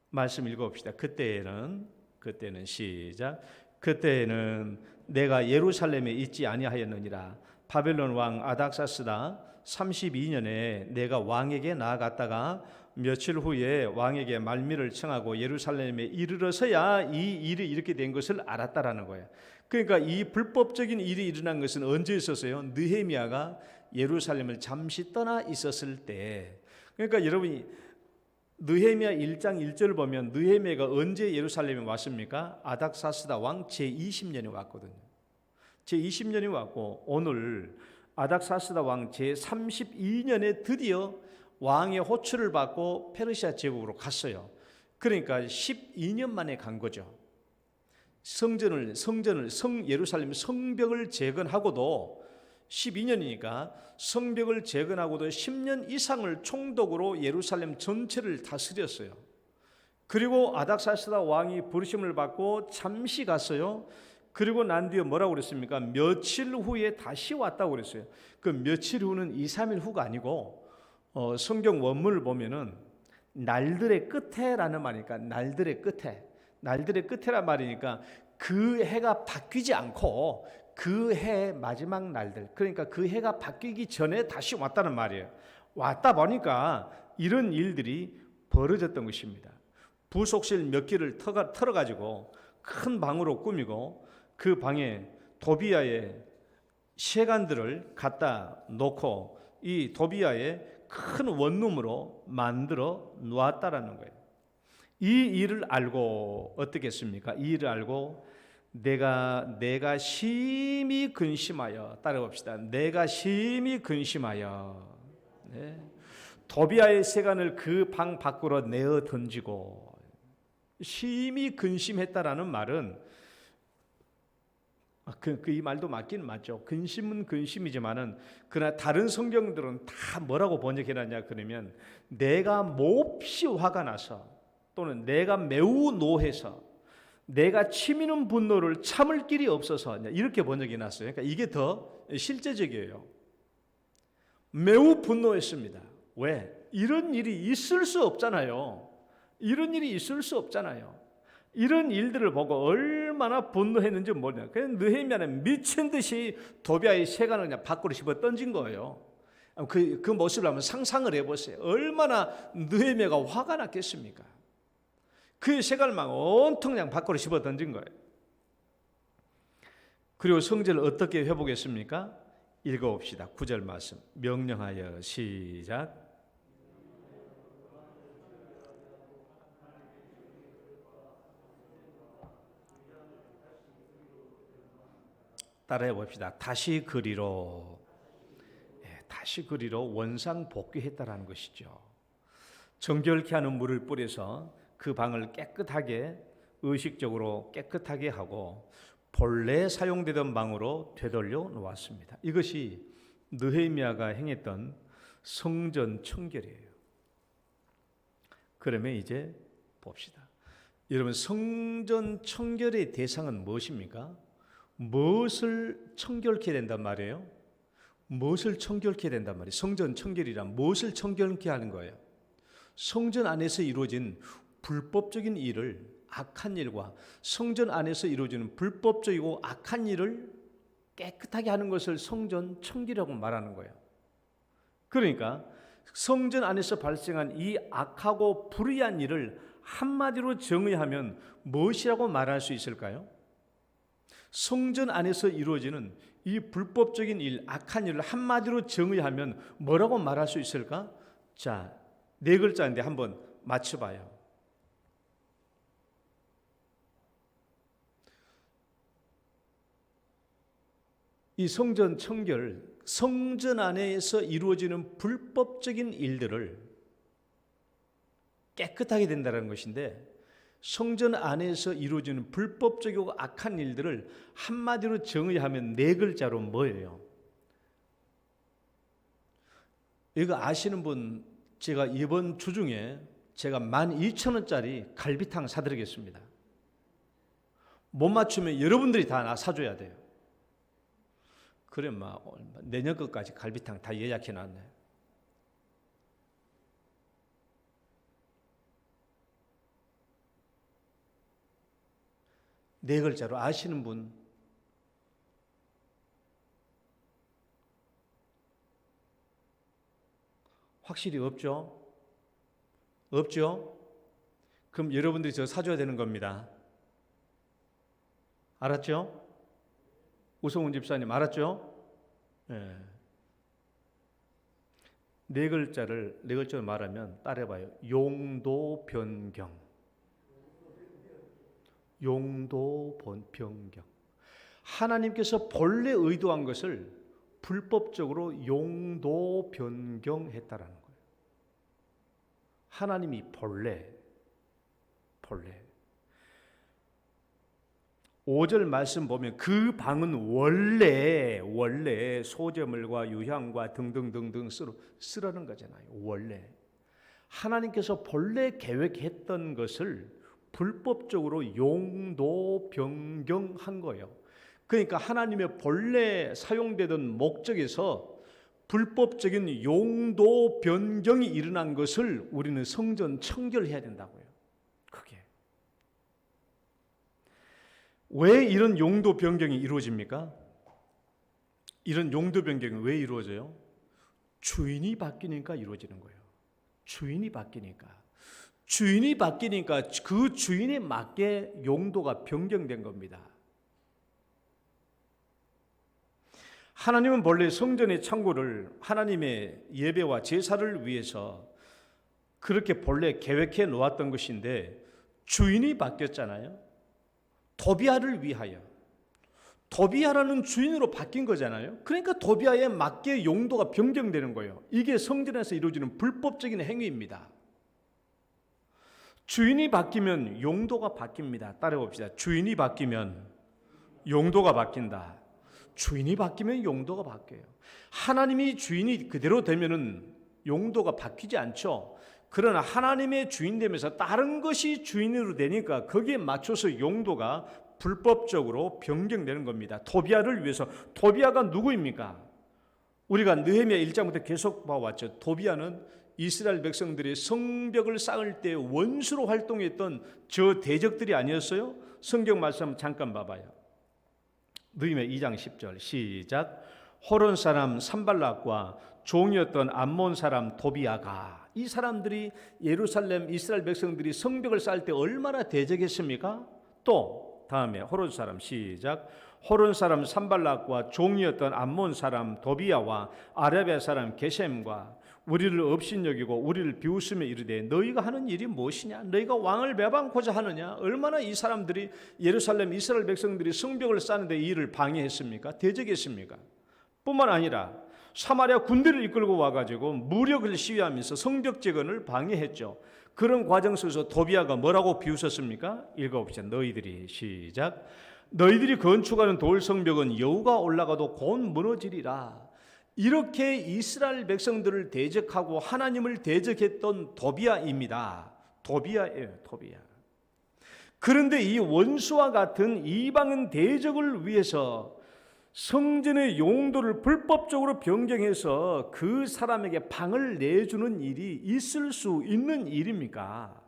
말씀 읽어봅시다. 그때는 시작. 그때는 내가 예루살렘에 있지 아니하였느니라. 바벨론 왕 아닥사스다 32년에 내가 왕에게 나아갔다가 며칠 후에 왕에게 말미를 청하고 예루살렘에 이르러서야 이 일이 이렇게 된 것을 알았다라는 거예요. 그러니까 이 불법적인 일이 일어난 것은 언제 있었어요? 느헤미야가 예루살렘을 잠시 떠나 있었을 때. 그러니까 여러분이 느헤미야 1장 1절을 보면 느헤미야가 언제 예루살렘에 왔습니까? 아닥사스다 왕 제20년에 왔거든요. 제20년이 왔고 오늘 아닥사스다 왕 제32년에 드디어 왕의 호출을 받고 페르시아 제국으로 갔어요. 그러니까 12년 만에 간 거죠. 예루살렘 성벽을 재건하고도 12년이니까 성벽을 재건하고도 10년 이상을 총독으로 예루살렘 전체를 다스렸어요. 그리고 아닥사스다 왕이 부르심을 받고 잠시 갔어요. 그리고 난 뒤에 뭐라고 그랬습니까? 며칠 후에 다시 왔다고 그랬어요. 그 며칠 후는 2, 3일 후가 아니고 성경 원문을 보면은 날들의 끝에라는 말이니까 날들의 끝에란 말이니까 그 해가 바뀌지 않고 그 해의 마지막 날들, 그러니까 그 해가 바뀌기 전에 다시 왔다는 말이에요. 왔다 보니까 이런 일들이 벌어졌던 것입니다. 부속실 몇 개를 털어가지고 큰 방으로 꾸미고 그 방에 도비아의 세간들을 갖다 놓고 이 도비아의 큰 원룸으로 만들어 놓았다라는 거예요. 이 일을 알고 어떻게 했습니까? 이 일을 알고 내가 심히 근심하여, 따라봅시다. 내가 심히 근심하여 도비아의 세간을 그 방 밖으로 내어 던지고, 심히 근심했다라는 말은 이 말도 맞긴 맞죠. 근심은 근심이지만은 그러나 다른 성경들은 다 뭐라고 번역해놨냐 그러면 내가 몹시 화가 나서 또는 내가 매우 노해서 내가 치미는 분노를 참을 길이 없어서 이렇게 번역해놨어요. 그러니까 이게 더 실제적이에요. 매우 분노했습니다. 왜? 이런 일이 있을 수 없잖아요. 이런 일들을 보고 얼마나 분노했는지 모르냐. 그냥 느헤미야는 미친 듯이 도비아의 세간을 그냥 밖으로 집어 던진 거예요. 그 모습을 한번 상상을 해보세요. 얼마나 느헤미야가 화가 났겠습니까? 그의 세간을 막 온통 그냥 밖으로 집어 던진 거예요. 그리고 성전을 어떻게 회복했습니까? 읽어봅시다. 9절 말씀 명령하여 시작. 따라해 봅시다. 다시 그리로. 다시 그리로 원상복귀했다라는 것이죠. 정결케 하는 물을 뿌려서 그 방을 깨끗하게, 의식적으로 깨끗하게 하고 본래 사용되던 방으로 되돌려 놓았습니다. 이것이 느헤미야가 행했던 성전 청결이에요. 그러면 이제 봅시다. 여러분, 성전 청결의 대상은 무엇입니까? 무엇을 청결케 된단 말이에요? 무엇을 청결케 된단 말이에요? 성전 청결이란 무엇을 청결케 하는 거예요? 성전 안에서 이루어진 불법적인 일을, 악한 일과 성전 안에서 이루어지는 불법적이고 악한 일을 깨끗하게 하는 것을 성전 청결이라고 말하는 거예요. 그러니까 성전 안에서 발생한 이 악하고 불의한 일을 한마디로 정의하면 무엇이라고 말할 수 있을까요? 성전 안에서 이루어지는 이 불법적인 일, 악한 일을 한마디로 정의하면 뭐라고 말할 수 있을까? 자, 4글자인데 한번 맞춰봐요. 이 성전 청결, 성전 안에서 이루어지는 불법적인 일들을 깨끗하게 된다는 것인데, 성전 안에서 이루어지는 불법적이고 악한 일들을 한마디로 정의하면 4글자로 뭐예요? 이거 아시는 분, 제가 이번 주 중에 제가 12,000원짜리 갈비탕 사드리겠습니다. 못 맞추면 여러분들이 다 사줘야 돼요. 그래, 내년 것까지 갈비탕 다 예약해 놨네. 네 글자로 아시는 분? 확실히 없죠? 없죠? 그럼 여러분들이 저 사줘야 되는 겁니다. 알았죠? 우성훈 집사님 알았죠? 네. 네 글자로 말하면 따라해봐요. 용도 변경. 용도 변경. 하나님께서 본래 의도한 것을 불법적으로 용도 변경했다라는 거예요. 하나님이 본래 5절 말씀 보면 그 방은 원래 소재물과 유향과 등등등등 쓰라는 거잖아요. 원래 하나님께서 본래 계획했던 것을 불법적으로 용도 변경한 거예요. 그러니까 하나님의 본래 사용되던 목적에서 불법적인 용도 변경이 일어난 것을 우리는 성전 청결해야 된다고요. 그게 왜 이런 용도 변경이 이루어집니까? 이런 용도 변경이 왜 이루어져요? 주인이 바뀌니까 이루어지는 거예요. 주인이 바뀌니까 그 주인에 맞게 용도가 변경된 겁니다. 하나님은 본래 성전의 창고를 하나님의 예배와 제사를 위해서 그렇게 본래 계획해 놓았던 것인데 주인이 바뀌었잖아요. 도비아를 위하여. 도비아라는 주인으로 바뀐 거잖아요. 그러니까 도비아에 맞게 용도가 변경되는 거예요. 이게 성전에서 이루어지는 불법적인 행위입니다. 주인이 바뀌면 용도가 바뀝니다. 따라해봅시다. 주인이 바뀌면 용도가 바뀐다. 주인이 바뀌면 용도가 바뀌어요. 하나님이 주인이 그대로 되면은 용도가 바뀌지 않죠. 그러나 하나님의 주인 되면서 다른 것이 주인으로 되니까 거기에 맞춰서 용도가 불법적으로 변경되는 겁니다. 도비아를 위해서. 도비아가 누구입니까? 우리가 느헤미야 1장부터 계속 봐왔죠. 도비아는 이스라엘 백성들이 성벽을 쌓을 때 원수로 활동했던 저 대적들이 아니었어요? 성경 말씀 잠깐 봐봐요. 느헤미야 2장 10절 시작. 호론 사람 산발락과 종이었던 암몬 사람 도비아가, 이 사람들이 예루살렘 이스라엘 백성들이 성벽을 쌓을 때 얼마나 대적했습니까? 또 다음에 호론 사람 시작. 호론 사람 산발락과 종이었던 암몬 사람 도비야와 아라비아 사람 게셈과 우리를 업신여기고 우리를 비웃으며 이르되 너희가 하는 일이 무엇이냐? 너희가 왕을 배반코자 하느냐? 얼마나 이 사람들이 예루살렘 이스라엘 백성들이 성벽을 쌓는데 이 일을 방해했습니까? 대적했습니까? 뿐만 아니라 사마리아 군대를 이끌고 와가지고 무력을 시위하면서 성벽 재건을 방해했죠. 그런 과정 속에서 도비야가 뭐라고 비웃었습니까? 읽어봅시다. 너희들이 시작. 너희들이 건축하는 돌 성벽은 여호가 올라가도 곧 무너지리라. 이렇게 이스라엘 백성들을 대적하고 하나님을 대적했던 도비야입니다. 도비야예요, 도비야. 그런데 이 원수와 같은 이방인 대적을 위해서 성전의 용도를 불법적으로 변경해서 그 사람에게 방을 내주는 일이 있을 수 있는 일입니까?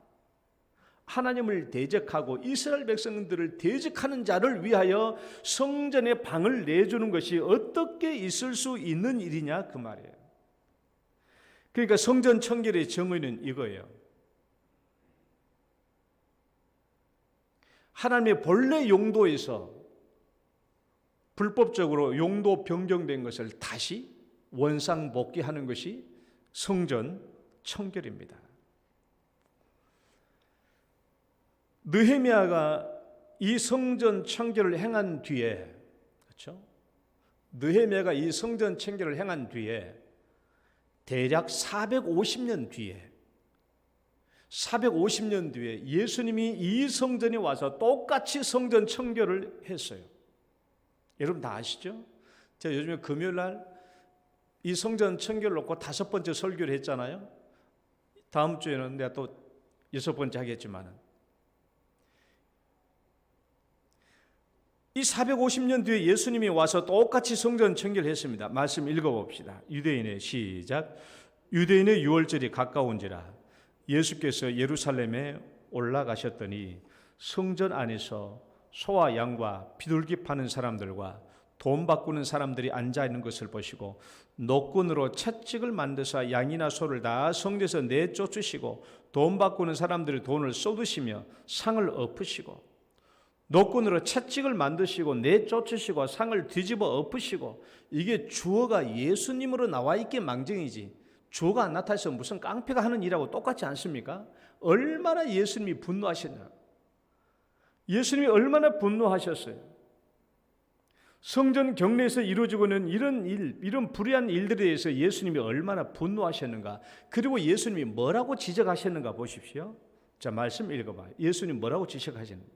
하나님을 대적하고 이스라엘 백성들을 대적하는 자를 위하여 성전에 방을 내주는 것이 어떻게 있을 수 있는 일이냐 그 말이에요. 그러니까 성전 청결의 정의는 이거예요. 하나님의 본래 용도에서 불법적으로 용도 변경된 것을 다시 원상복귀하는 것이 성전 청결입니다. 느헤미야가 이 성전 청결을 행한 뒤에, 그렇죠? 느헤미야가 이 성전 청결을 행한 뒤에 대략 450년 뒤에 예수님이 이 성전에 와서 똑같이 성전 청결을 했어요. 여러분 다 아시죠? 제가 요즘에 금요일 날 이 성전 청결을 놓고 5번째 설교를 했잖아요. 다음 주에는 내가 또 6번째 하겠지만은 이 450년 뒤에 예수님이 와서 똑같이 성전 청결을 했습니다. 말씀 읽어봅시다. 유대인의 시작. 유대인의 유월절이 가까운지라 예수께서 예루살렘에 올라가셨더니 성전 안에서 소와 양과 비둘기 파는 사람들과 돈 바꾸는 사람들이 앉아있는 것을 보시고 노끈으로 채찍을 만드사 양이나 소를 다 성전에서 내쫓으시고 돈 바꾸는 사람들이 돈을 쏟으시며 상을 엎으시고 노끈으로 채찍을 만드시고 내쫓으시고 상을 뒤집어 엎으시고 이게 주어가 예수님으로 나와 있게 망정이지 주어가 안 나타나서 무슨 깡패가 하는 일하고 똑같지 않습니까? 얼마나 예수님이 분노하셨나? 예수님이 얼마나 분노하셨어요? 성전 경내에서 이루어지고 있는 이런 불의한 일들에 대해서 예수님이 얼마나 분노하셨는가? 그리고 예수님이 뭐라고 지적하셨는가 보십시오. 자, 말씀 읽어봐요. 예수님 뭐라고 지적하셨는가?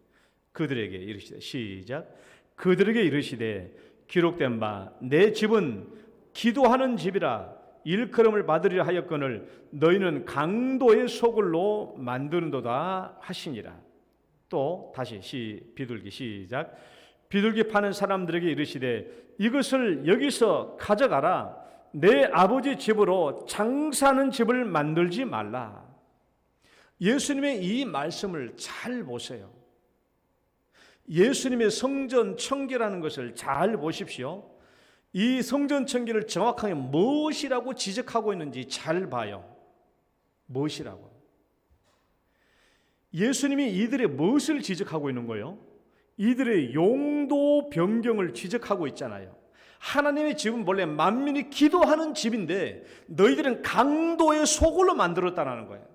그들에게 이르시되 시작. 그들에게 이르시되 기록된 바 내 집은 기도하는 집이라 일컬음을 받으리라 하였거늘 너희는 강도의 소굴로 만드는도다 하시니라. 또 다시 비둘기 시작. 비둘기 파는 사람들에게 이르시되 이것을 여기서 가져가라. 내 아버지 집으로 장사하는 집을 만들지 말라. 예수님의 이 말씀을 잘 보세요. 예수님의 성전 청결하는 것을 잘 보십시오. 이 성전 청결을 정확하게 무엇이라고 지적하고 있는지 잘 봐요. 무엇이라고? 예수님이 이들의 무엇을 지적하고 있는 거예요? 이들의 용도 변경을 지적하고 있잖아요. 하나님의 집은 원래 만민이 기도하는 집인데 너희들은 강도의 소굴로 만들었다는 거예요.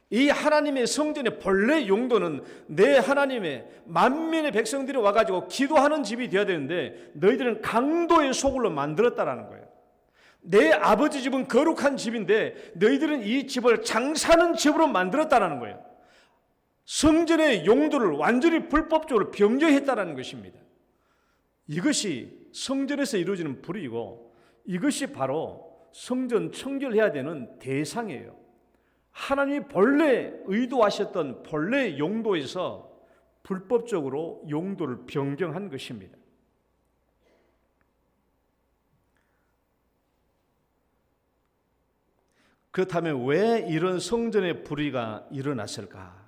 이 하나님의 성전의 본래 용도는 내 하나님의 만민의 백성들이 와가지고 기도하는 집이 되어야 되는데 너희들은 강도의 소굴로 만들었다는 거예요. 내 아버지 집은 거룩한 집인데 너희들은 이 집을 장사하는 집으로 만들었다는 거예요. 성전의 용도를 완전히 불법적으로 변경했다는 것입니다. 이것이 성전에서 이루어지는 불이고 이것이 바로 성전 청결해야 되는 대상이에요. 하나님이 본래 의도하셨던 본래 용도에서 불법적으로 용도를 변경한 것입니다. 그렇다면 왜 이런 성전의 불의가 일어났을까?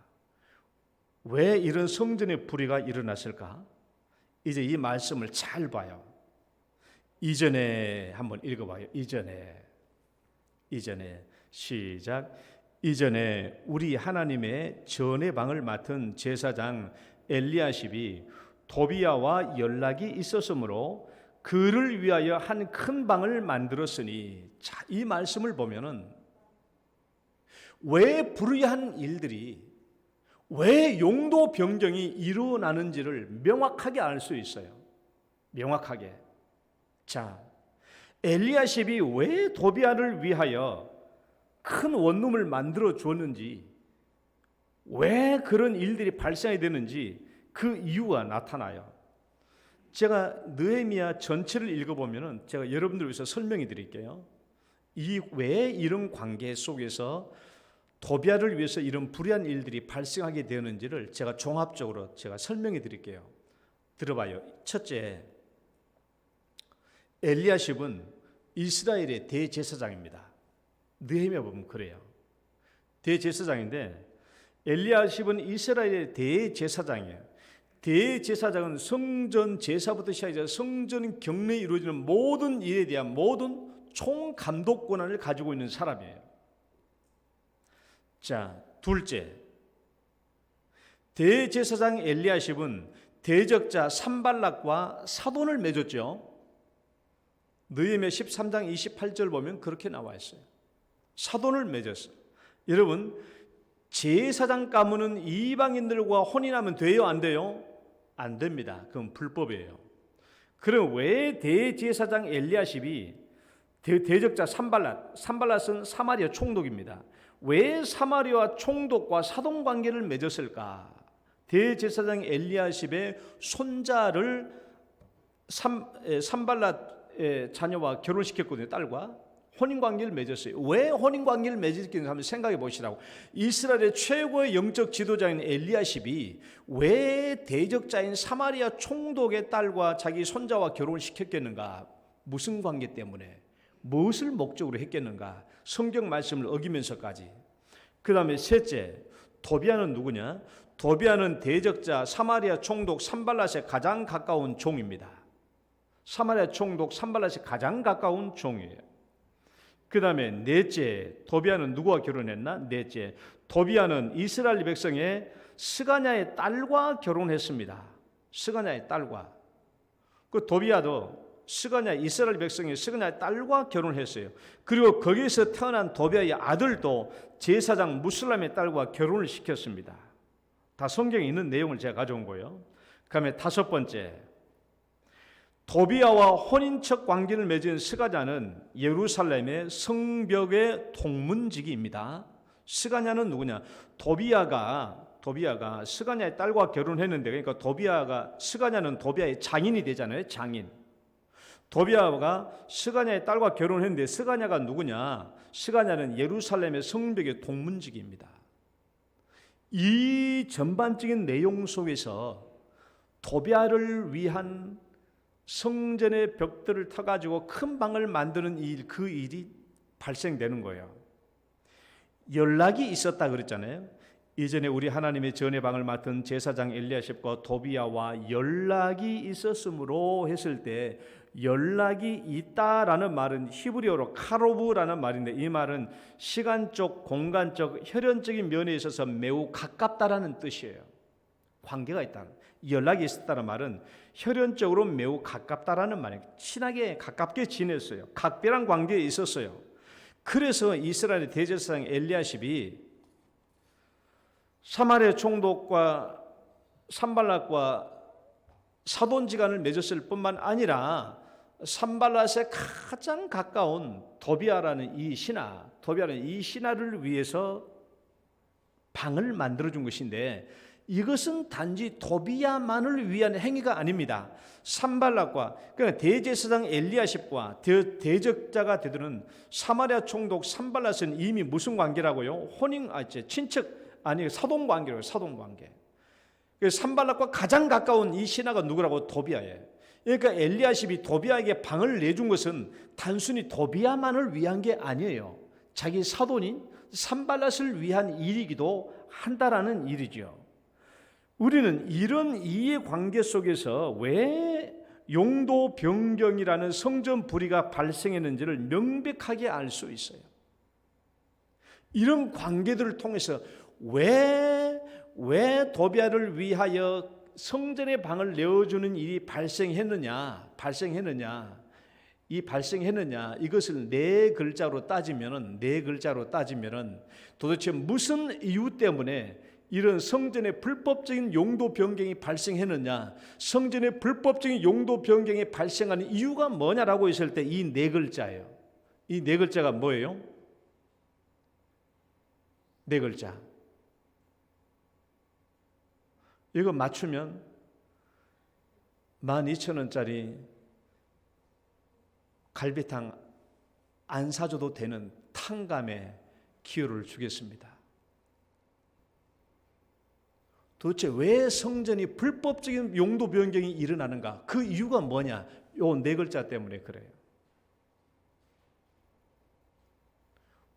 왜 이런 성전의 불의가 일어났을까? 이제 이 말씀을 잘 봐요. 이전에 한번 읽어봐요. 이전에 시작. 이전에 우리 하나님의 전의 방을 맡은 제사장 엘리야십이 도비야와 연락이 있었으므로 그를 위하여 한 큰 방을 만들었으니, 자, 이 말씀을 보면은 왜 불의한 일들이, 왜 용도 변경이 일어나는지를 명확하게 알 수 있어요. 명확하게. 자, 엘리야십이 왜 도비야를 위하여 큰 원룸을 만들어 주었는지, 왜 그런 일들이 발생이 되는지 그 이유가 나타나요. 제가 느헤미야 전체를 읽어보면은 제가 여러분들 위해서 설명해 드릴게요. 왜 이런 관계 속에서 도비야를 위해서 이런 불의한 일들이 발생하게 되었는지를 제가 종합적으로 제가 설명해 드릴게요. 들어봐요. 첫째, 엘리야십은 이스라엘의 대제사장입니다. 느헤미야 보면 그래요. 대제사장인데 엘리야십은 이스라엘의 대제사장이에요. 대제사장은 성전 제사부터 시작해서 성전 경내에 이루어지는 모든 일에 대한 모든 총감독 권한을 가지고 있는 사람이에요. 자, 둘째, 대제사장 엘리야십은 대적자 산발락과 사돈을 맺었죠. 느헤미야 13장 28절 보면 그렇게 나와 있어요. 사돈을 맺었어요. 여러분, 제사장 가문은 이방인들과 혼인하면 돼요, 안 돼요? 안 됩니다. 그건 불법이에요. 그럼 왜 대제사장 엘리야십이 대적자 산발랏은 사마리아 총독입니다. 왜 사마리아 총독과 사돈 관계를 맺었을까? 대제사장 엘리야십의 손자를 산발랏의 자녀와 결혼시켰거든요. 딸과 혼인관계를 맺었어요. 왜 혼인관계를 맺었는지 한번 생각해 보시라고. 이스라엘의 최고의 영적 지도자인 엘리야십이 왜 대적자인 사마리아 총독의 딸과 자기 손자와 결혼을 시켰겠는가? 무슨 관계 때문에? 무엇을 목적으로 했겠는가? 성경 말씀을 어기면서까지. 그 다음에 셋째, 도비야는 누구냐? 도비야는 대적자 사마리아 총독 산발랏의 가장 가까운 종입니다. 사마리아 총독 산발랏의 가장 가까운 종이에요. 그 다음에 넷째, 도비야는 누구와 결혼했나? 넷째, 도비야는 이스라엘 백성의 스가냐의 딸과 결혼했습니다. 스가냐의 딸과. 그 도비야도 이스라엘 백성의 스가냐의 딸과 결혼했어요. 그리고 거기에서 태어난 도비야의 아들도 제사장 무슬람의 딸과 결혼을 시켰습니다. 다 성경에 있는 내용을 제가 가져온 거예요. 그 다음에 다섯 번째, 도비야와 혼인척 관계를 맺은 스가냐는 예루살렘의 성벽의 동문지기입니다. 스가냐는 누구냐? 도비야가 스가냐의 딸과 결혼했는데, 그러니까 스가냐는 도비야의 장인이 되잖아요. 장인. 도비야가 스가냐의 딸과 결혼했는데 스가냐가 누구냐? 스가냐는 예루살렘의 성벽의 동문지기입니다. 이 전반적인 내용 속에서 도비야를 위한 성전의 벽들을 터가지고 큰 방을 만드는 그 일이 발생되는 거예요. 연락이 있었다 그랬잖아요. 이전에 우리 하나님의 전의 방을 맡은 제사장 엘리야십과 도비야와 연락이 있었으므로 했을 때, 연락이 있다라는 말은 히브리어로 카로브라는 말인데, 이 말은 시간적, 공간적, 혈연적인 면에 있어서 매우 가깝다라는 뜻이에요. 관계가 있다. 연락이 있었다는 말은 혈연적으로 매우 가깝다라는 말이에요. 친하게 가깝게 지냈어요. 각별한 관계에 있었어요. 그래서 이스라엘의 대제사장 엘리야십이 사마리아 총독과 산발랏과 사돈지간을 맺었을 뿐만 아니라 산발랏의 가장 가까운 도비야라는 이 신하를 위해서 방을 만들어준 것인데, 이것은 단지 도비야만을 위한 행위가 아닙니다. 산발랏과, 그러니까 대제사장 엘리야십과 대적자가 되드는 사마리아 총독 산발랏은 이미 무슨 관계라고요? 사돈 관계라고요. 사돈 관계. 산발랏과 가장 가까운 이 신하가 누구라고? 도비야예요. 그러니까 엘리야십이 도비야에게 방을 내준 것은 단순히 도비야만을 위한 게 아니에요. 자기 사돈인 산발랏을 위한 일이기도 한다라는 일이죠. 우리는 이런 이해관계 속에서 왜 용도 변경이라는 성전 불의가 발생했는지를 명백하게 알 수 있어요. 이런 관계들을 통해서 왜 도비야를 위하여 성전의 방을 내어주는 일이 발생했느냐, 이것을 네 글자로 따지면은 도대체 무슨 이유 때문에 이런 성전의 불법적인 용도 변경이 발생했느냐, 성전의 불법적인 용도 변경이 발생하는 이유가 뭐냐라고 했을 때 이 네 글자예요. 이 네 글자가 뭐예요? 네 글자. 이거 맞추면 12,000원짜리 갈비탕 안 사줘도 되는 탕감의 기회를 주겠습니다. 도대체 왜 성전이 불법적인 용도 변경이 일어나는가? 그 이유가 뭐냐? 요 네 글자 때문에 그래요.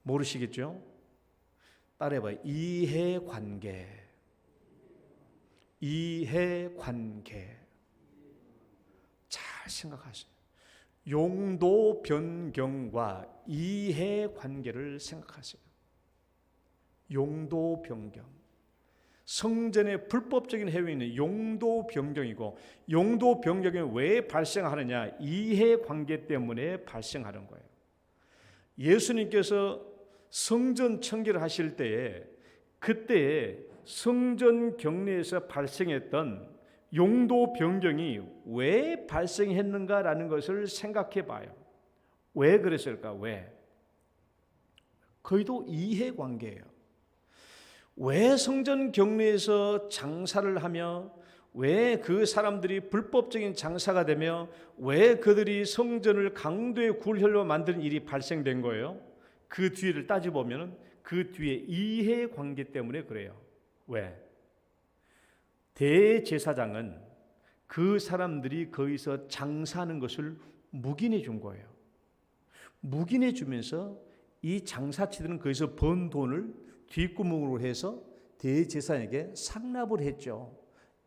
모르시겠죠? 따라해봐요. 이해관계. 잘 생각하세요. 용도 변경과 이해관계를 생각하세요. 용도 변경. 성전의 불법적인 해외는 용도 변경이고, 용도 변경이 왜 발생하느냐? 이해관계 때문에 발생하는 거예요. 예수님께서 성전 청결을 하실 때에 그때에 성전 경내에서 발생했던 용도 변경이 왜 발생했는가라는 것을 생각해 봐요. 왜 그랬을까? 왜? 거의도 이해관계예요. 왜 성전 경내에서 장사를 하며, 왜 그 사람들이 불법적인 장사가 되며, 왜 그들이 성전을 강도의 굴혈로 만드는 일이 발생된 거예요? 그 뒤를 따져보면 그 뒤에 이해관계 때문에 그래요. 왜? 대제사장은 그 사람들이 거기서 장사하는 것을 묵인해 준 거예요. 묵인해 주면서 이 장사치들은 거기서 번 돈을 뒷구멍으로 해서 대제사장에게 상납을 했죠.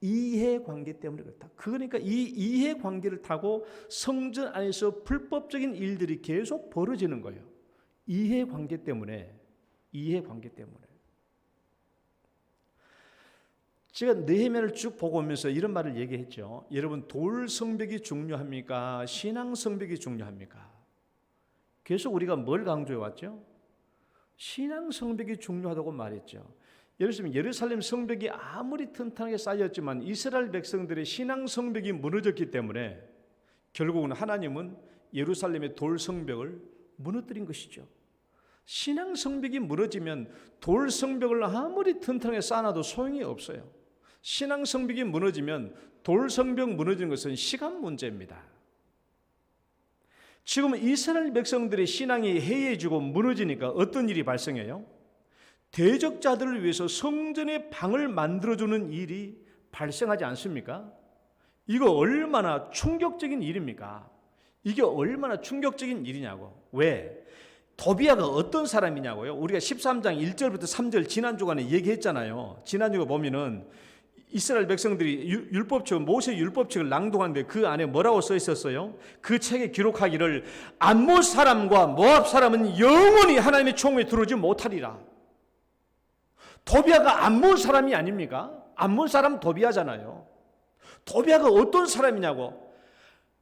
이해관계 때문에 그렇다. 그러니까 이 이해관계를 타고 성전 안에서 불법적인 일들이 계속 벌어지는 거예요. 이해관계 때문에. 제가 느헤미야를 쭉 보고 오면서 이런 말을 얘기했죠. 여러분, 돌 성벽이 중요합니까? 신앙 성벽이 중요합니까? 계속 우리가 뭘 강조해 왔죠? 신앙 성벽이 중요하다고 말했죠. 예를 들면 예루살렘 성벽이 아무리 튼튼하게 쌓였지만 이스라엘 백성들의 신앙 성벽이 무너졌기 때문에 결국은 하나님은 예루살렘의 돌 성벽을 무너뜨린 것이죠. 신앙 성벽이 무너지면 돌 성벽을 아무리 튼튼하게 쌓아놔도 소용이 없어요. 신앙 성벽이 무너지면 돌 성벽 무너지는 것은 시간 문제입니다. 지금 이스라엘 백성들의 신앙이 해이해지고 무너지니까 어떤 일이 발생해요? 대적자들을 위해서 성전의 방을 만들어주는 일이 발생하지 않습니까? 이거 얼마나 충격적인 일입니까? 이게 얼마나 충격적인 일이냐고. 왜? 도비아가 어떤 사람이냐고요? 우리가 13장 1절부터 3절 지난 주간에 얘기했잖아요. 지난 주에 보면은 이스라엘 백성들이 율법책, 모세 율법책을 낭독하는데 그 안에 뭐라고 써 있었어요? 그 책에 기록하기를 암몬 사람과 모압 사람은 영원히 하나님의 총에 들어오지 못하리라. 도비아가 암몬 사람이 아닙니까? 암몬 사람 도비아잖아요. 도비아가 어떤 사람이냐고.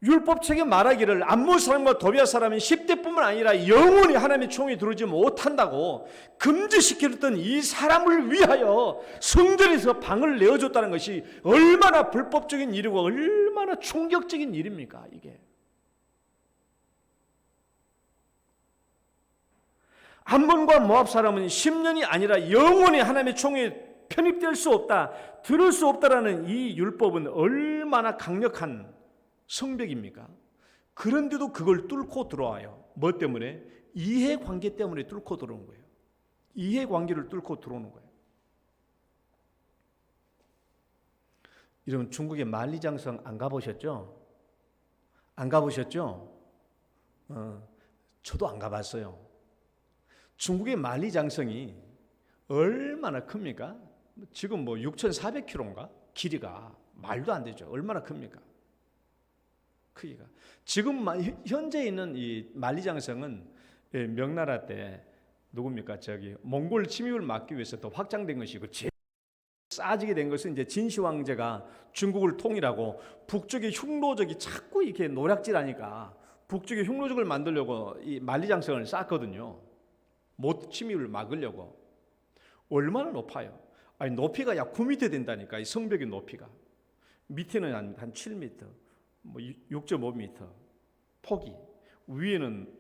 율법책에 말하기를 암몬 사람과 도비아 사람은 10대뿐만 아니라 영원히 하나님의 총에 들어오지 못한다고 금지시켰던 이 사람을 위하여 성전에서 방을 내어줬다는 것이 얼마나 불법적인 일이고 얼마나 충격적인 일입니까? 이게. 암몬과 모압 사람은 10년이 아니라 영원히 하나님의 총에 편입될 수 없다, 들을 수 없다라는 이 율법은 얼마나 강력한 성벽입니까? 그런데도 그걸 뚫고 들어와요. 뭐 때문에? 이해관계 때문에 뚫고 들어오는 거예요. 이해관계를 뚫고 들어오는 거예요. 여러분, 중국의 만리장성 안 가보셨죠? 안 가보셨죠? 저도 안 가봤어요. 중국의 만리장성이 얼마나 큽니까? 지금 뭐 6,400km인가? 길이가 말도 안 되죠. 얼마나 큽니까? 크기가. 지금 현재 있는 이 만리장성은 명나라 때 누굽니까? 저기 몽골 침입을 막기 위해서 더 확장된 것이고 제일 쌓아지게 된 것은 이제 진시 황제가 중국을 통일하고 북쪽의 흉노족이 자꾸 이렇게 노략질하니까 북쪽의 흉노족을 만들려고 이 만리장성을 쌓았거든요. 못 침입을 막으려고. 얼마나 높아요? 아니 높이가 약 9m 된다니까. 이 성벽의 높이가 밑에는 한 7m, 뭐 6.5m 폭이, 위에는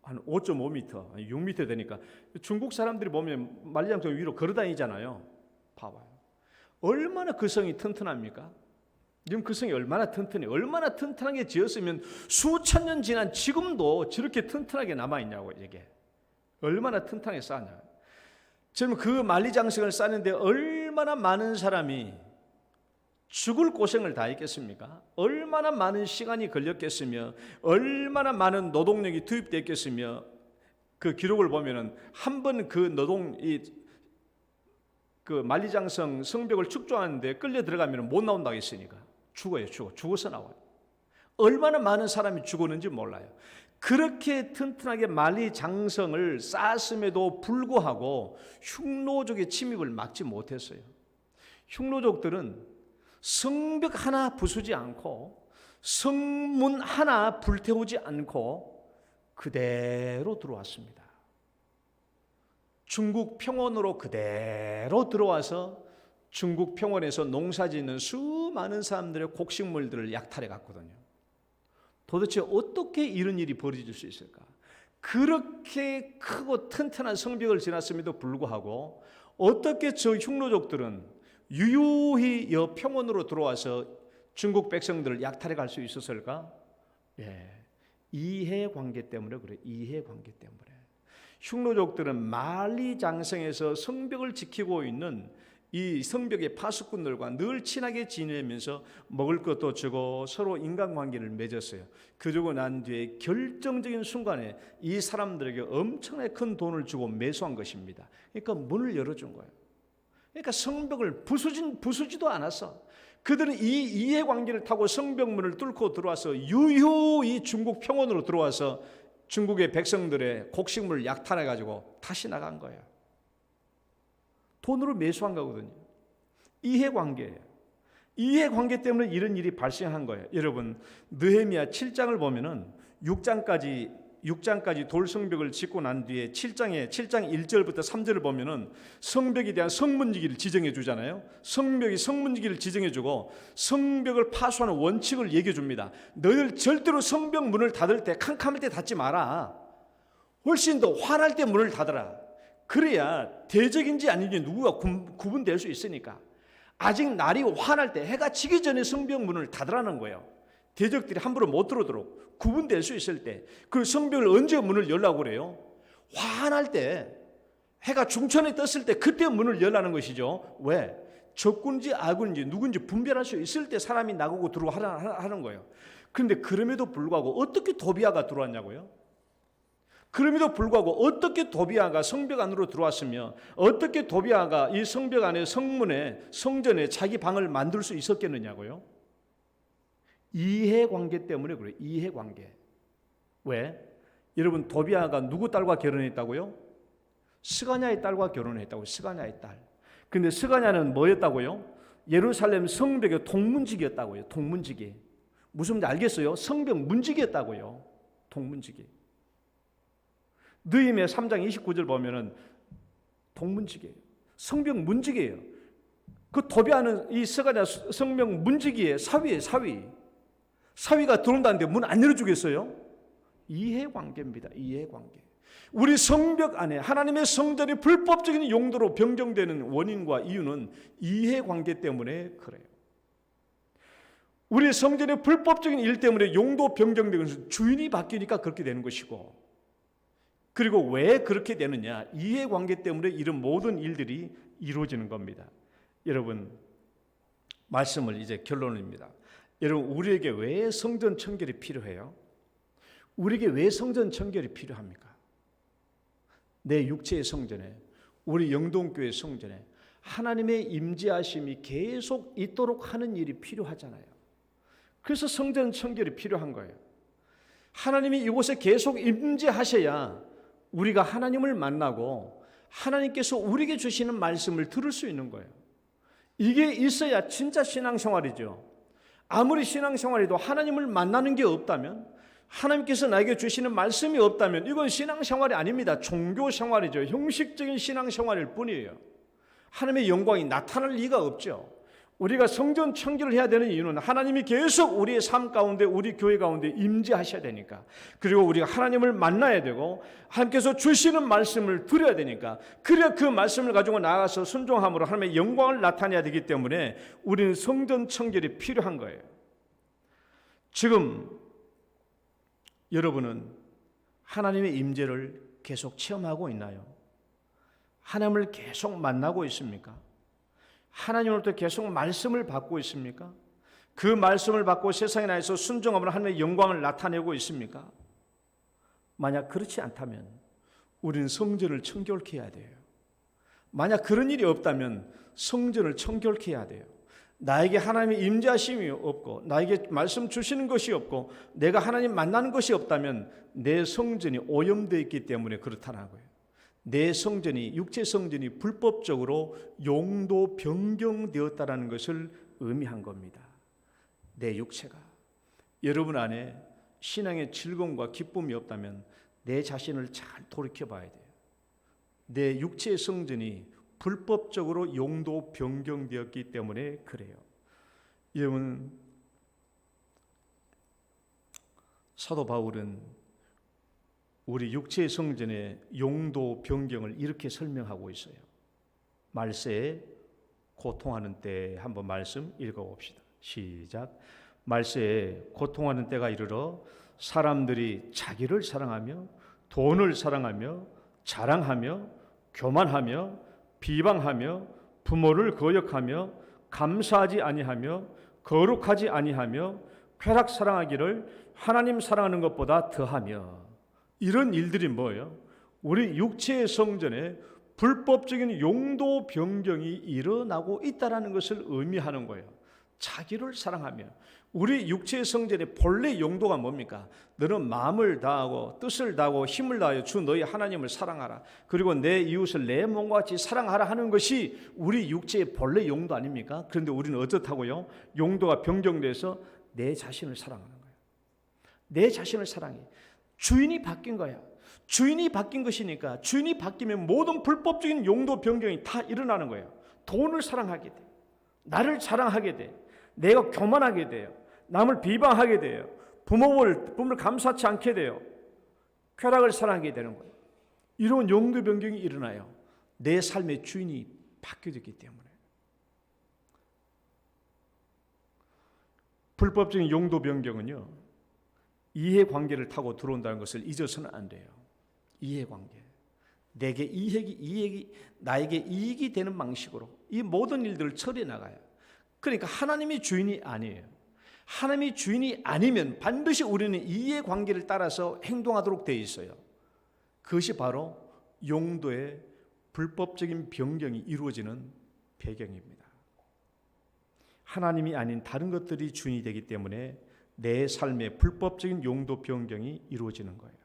한 5.5m, 6m 되니까 중국 사람들이 보면 만리장성 위로 걸어다니잖아요. 봐봐요. 얼마나 그 성이 튼튼합니까? 지금 그 성이 얼마나 튼튼해? 얼마나 튼튼하게 지었으면 수천 년 지난 지금도 저렇게 튼튼하게 남아있냐고. 이게 얼마나 튼튼하게 쌓았냐. 지금 그 만리장성을 쌓는데 얼마나 많은 사람이 죽을 고생을 다 했겠습니까? 얼마나 많은 시간이 걸렸겠으며 얼마나 많은 노동력이 투입됐겠으며 그 기록을 보면은 한 번 그 그 만리장성 성벽을 축조하는데 끌려 들어가면 못 나온다고 했으니까 죽어요. 죽어서 나와요. 얼마나 많은 사람이 죽었는지 몰라요. 그렇게 튼튼하게 만리장성을 쌓았음에도 불구하고 흉노족의 침입을 막지 못했어요. 흉노족들은 성벽 하나 부수지 않고 성문 하나 불태우지 않고 그대로 들어왔습니다. 중국 평원으로 그대로 들어와서 중국 평원에서 농사짓는 수많은 사람들의 곡식물들을 약탈해 갔거든요. 도대체 어떻게 이런 일이 벌어질 수 있을까? 그렇게 크고 튼튼한 성벽을 지났음에도 불구하고 어떻게 저 흉노족들은 유유히 여 평원으로 들어와서 중국 백성들을 약탈해 갈 수 있었을까? 이해관계 때문에 그래. 이해관계 때문에. 흉노족들은 만리장성에서 성벽을 지키고 있는 이 성벽의 파수꾼들과 늘 친하게 지내면서 먹을 것도 주고 서로 인간관계를 맺었어요. 그러고 난 뒤에 결정적인 순간에 이 사람들에게 엄청나게 큰 돈을 주고 매수한 것입니다. 그러니까 문을 열어준 거예요. 그러니까 성벽을 부수지도 않았어. 그들은 이 이해관계를 타고 성벽문을 뚫고 들어와서 유유히 중국 평원으로 들어와서 중국의 백성들의 곡식물을 약탈해가지고 다시 나간 거예요. 돈으로 매수한 거거든요. 이해관계예요. 이해관계 때문에 이런 일이 발생한 거예요. 여러분 느헤미야 7장을 보면은 6장까지 돌성벽을 짓고 난 뒤에 7장 1절부터 3절을 보면은 성벽에 대한 성문지기를 지정해 주잖아요. 성벽이 성문지기를 지정해 주고 성벽을 파수하는 원칙을 얘기해 줍니다. 너희들 절대로 성벽 문을 닫을 때 캄캄할 때 닫지 마라. 훨씬 더 환할 때 문을 닫아라. 그래야 대적인지 아닌지 누구가 구분될 수 있으니까. 아직 날이 환할 때 해가 지기 전에 성벽 문을 닫으라는 거예요. 대적들이 함부로 못 들어오도록 구분될 수 있을 때. 그 성벽을 언제 문을 열라고 그래요? 환할 때, 해가 중천에 떴을 때 그때 문을 열라는 것이죠. 왜? 적군인지 악군인지 누군지 분별할 수 있을 때 사람이 나가고 들어오라는 거예요. 그런데 그럼에도 불구하고 어떻게 도비아가 들어왔냐고요? 그럼에도 불구하고 어떻게 도비아가 성벽 안으로 들어왔으며 어떻게 도비아가 이 성벽 안에 성문에 성전에 자기 방을 만들 수 있었겠느냐고요? 이해관계 때문에 그래요. 이해관계. 왜? 여러분 도비아가 누구 딸과 결혼했다고요? 스가냐의 딸과 결혼했다고요. 스가냐의 딸. 근데 스가냐는 뭐였다고요? 예루살렘 성벽의 동문직이었다고요. 동문직이. 무슨 말인지 알겠어요? 성벽 문직이었다고요. 동문직이. 느헤미야 3장 29절 보면은 동문직이에요. 성벽 문직이에요. 그 도비아는 이 스가냐 성벽 문직이에요. 사위예요. 사위가 들어온다는데 문 안 열어주겠어요? 이해관계입니다. 이해관계. 우리 성벽 안에 하나님의 성전이 불법적인 용도로 변경되는 원인과 이유는 이해관계 때문에 그래요. 우리 성전의 불법적인 일 때문에 용도 변경되는 것은 주인이 바뀌니까 그렇게 되는 것이고, 그리고 왜 그렇게 되느냐? 이해관계 때문에 이런 모든 일들이 이루어지는 겁니다. 여러분, 말씀을 이제 결론입니다. 여러분, 우리에게 왜 성전 청결이 필요해요? 우리에게 왜 성전 청결이 필요합니까? 내 육체의 성전에, 우리 영동교회 성전에 하나님의 임재하심이 계속 있도록 하는 일이 필요하잖아요. 그래서 성전 청결이 필요한 거예요. 하나님이 이곳에 계속 임재하셔야 우리가 하나님을 만나고 하나님께서 우리에게 주시는 말씀을 들을 수 있는 거예요. 이게 있어야 진짜 신앙생활이죠. 아무리 신앙생활해도 하나님을 만나는 게 없다면, 하나님께서 나에게 주시는 말씀이 없다면 이건 신앙생활이 아닙니다. 종교생활이죠. 형식적인 신앙생활일 뿐이에요. 하나님의 영광이 나타날 리가 없죠. 우리가 성전 청결을 해야 되는 이유는 하나님이 계속 우리의 삶 가운데, 우리 교회 가운데 임재하셔야 되니까, 그리고 우리가 하나님을 만나야 되고 하나님께서 주시는 말씀을 들어야 되니까, 그래야 그 말씀을 가지고 나아가서 순종함으로 하나님의 영광을 나타내야 되기 때문에 우리는 성전 청결이 필요한 거예요. 지금 여러분은 하나님의 임재를 계속 체험하고 있나요? 하나님을 계속 만나고 있습니까? 하나님으로부터 계속 말씀을 받고 있습니까? 그 말씀을 받고 세상에 나에서 순종함으로 하나님의 영광을 나타내고 있습니까? 만약 그렇지 않다면 우리는 성전을 청결케 해야 돼요. 만약 그런 일이 없다면 성전을 청결케 해야 돼요. 나에게 하나님의 임재하심이 없고 나에게 말씀 주시는 것이 없고 내가 하나님 만나는 것이 없다면 내 성전이 오염되어 있기 때문에 그렇다는 거예요. 내 성전이, 육체 성전이 불법적으로 용도 변경되었다는 것을 의미한 겁니다. 내 육체가. 여러분 안에 신앙의 즐거움과 기쁨이 없다면 내 자신을 잘 돌이켜 봐야 돼요. 내 육체의 성전이 불법적으로 용도 변경되었기 때문에 그래요. 여러분, 사도 바울은 우리 육체의 성전의 용도 변경을 이렇게 설명하고 있어요. 말세에 고통하는 때, 한번 말씀 읽어봅시다. 시작. 말세에 고통하는 때가 이르러 사람들이 자기를 사랑하며 돈을 사랑하며 자랑하며 교만하며 비방하며 부모를 거역하며 감사하지 아니하며 거룩하지 아니하며 쾌락 사랑하기를 하나님 사랑하는 것보다 더하며. 이런 일들이 뭐예요? 우리 육체의 성전에 불법적인 용도 변경이 일어나고 있다는 것을 의미하는 거예요. 자기를 사랑하며. 우리 육체의 성전의 본래 용도가 뭡니까? 너는 마음을 다하고 뜻을 다하고 힘을 다하여 주 너희 하나님을 사랑하라. 그리고 내 이웃을 내 몸과 같이 사랑하라 하는 것이 우리 육체의 본래 용도 아닙니까? 그런데 우리는 어떻다고요? 용도가 변경돼서 내 자신을 사랑하는 거예요. 내 자신을 사랑해. 주인이 바뀐 거야. 주인이 바뀐 것이니까 주인이 바뀌면 모든 불법적인 용도 변경이 다 일어나는 거예요. 돈을 사랑하게 돼. 나를 자랑하게 돼. 내가 교만하게 돼요. 남을 비방하게 돼요. 부모를 감사치 않게 돼요. 쾌락을 사랑하게 되는 거예요. 이런 용도 변경이 일어나요. 내 삶의 주인이 바뀌어졌기 때문에. 불법적인 용도 변경은요, 이해관계를 타고 들어온다는 것을 잊어서는 안 돼요. 이해관계. 내게 이익이 나에게 이익이 되는 방식으로 이 모든 일들을 처리해 나가요. 그러니까 하나님이 주인이 아니에요. 하나님이 주인이 아니면 반드시 우리는 이해관계를 따라서 행동하도록 되어 있어요. 그것이 바로 용도의 불법적인 변경이 이루어지는 배경입니다. 하나님이 아닌 다른 것들이 주인이 되기 때문에 내 삶의 불법적인 용도 변경이 이루어지는 거예요.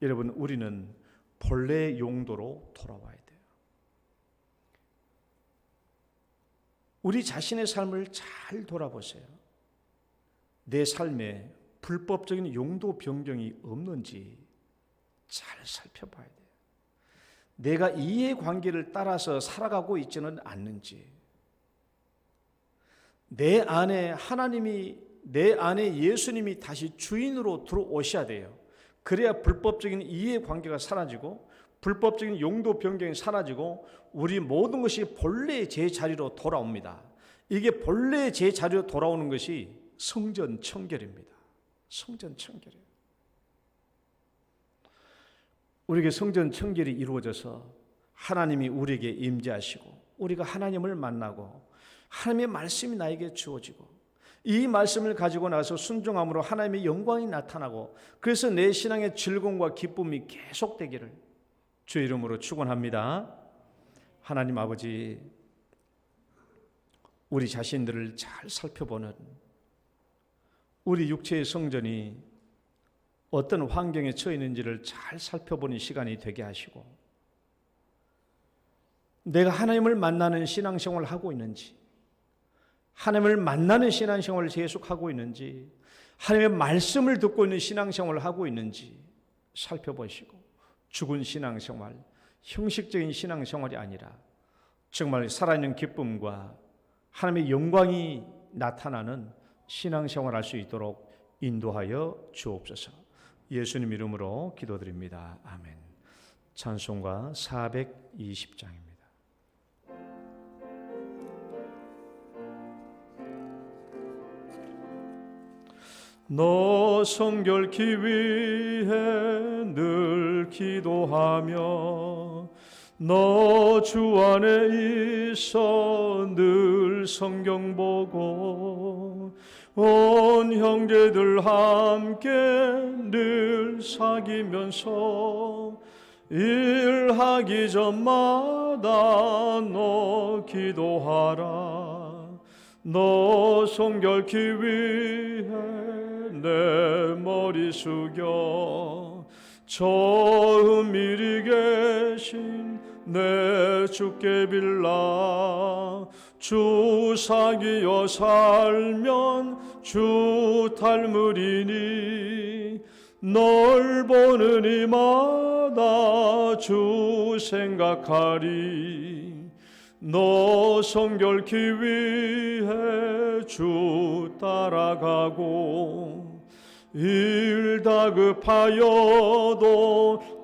여러분, 우리는 본래의 용도로 돌아와야 돼요. 우리 자신의 삶을 잘 돌아보세요. 내 삶에 불법적인 용도 변경이 없는지 잘 살펴봐야 돼요. 내가 이해관계를 따라서 살아가고 있지는 않는지, 내 안에 하나님이, 내 안에 예수님이 다시 주인으로 들어오셔야 돼요. 그래야 불법적인 이해관계가 사라지고 불법적인 용도 변경이 사라지고 우리 모든 것이 본래의 제자리로 돌아옵니다. 이게 본래의 제자리로 돌아오는 것이 성전 청결입니다. 성전 청결이에요. 우리에게 성전 청결이 이루어져서 하나님이 우리에게 임재하시고 우리가 하나님을 만나고 하나님의 말씀이 나에게 주어지고 이 말씀을 가지고 나서 순종함으로 하나님의 영광이 나타나고 그래서 내 신앙의 즐거움과 기쁨이 계속되기를 주의 이름으로 축원합니다. 하나님 아버지, 우리 자신들을 잘 살펴보는 우리 육체의 성전이 어떤 환경에 처해 있는지를 잘 살펴보는 시간이 되게 하시고 내가 하나님을 만나는 신앙생활을 하고 있는지 하나님을 만나는 신앙생활을 계속하고 있는지, 하나님의 말씀을 듣고 있는 신앙생활을 하고 있는지 살펴보시고, 죽은 신앙생활, 형식적인 신앙생활이 아니라 정말 살아있는 기쁨과 하나님의 영광이 나타나는 신앙생활을 할 수 있도록 인도하여 주옵소서. 예수님 이름으로 기도드립니다. 아멘. 찬송가 420장입니다. 너 성결케 위해 늘 기도하며 너 주 안에 있어 늘 성경 보고 온 형제들 함께 늘 사귀면서 일하기 전마다 너 기도하라. 너 성결케 위해 내 머리 숙여 저 은밀히 계신 내 주께 빌라. 주 사귀어 살면 주 닮으리니 널 보는 이마다 주 생각하리. 너 성결케 위해 주 따라가고 일 다급하여도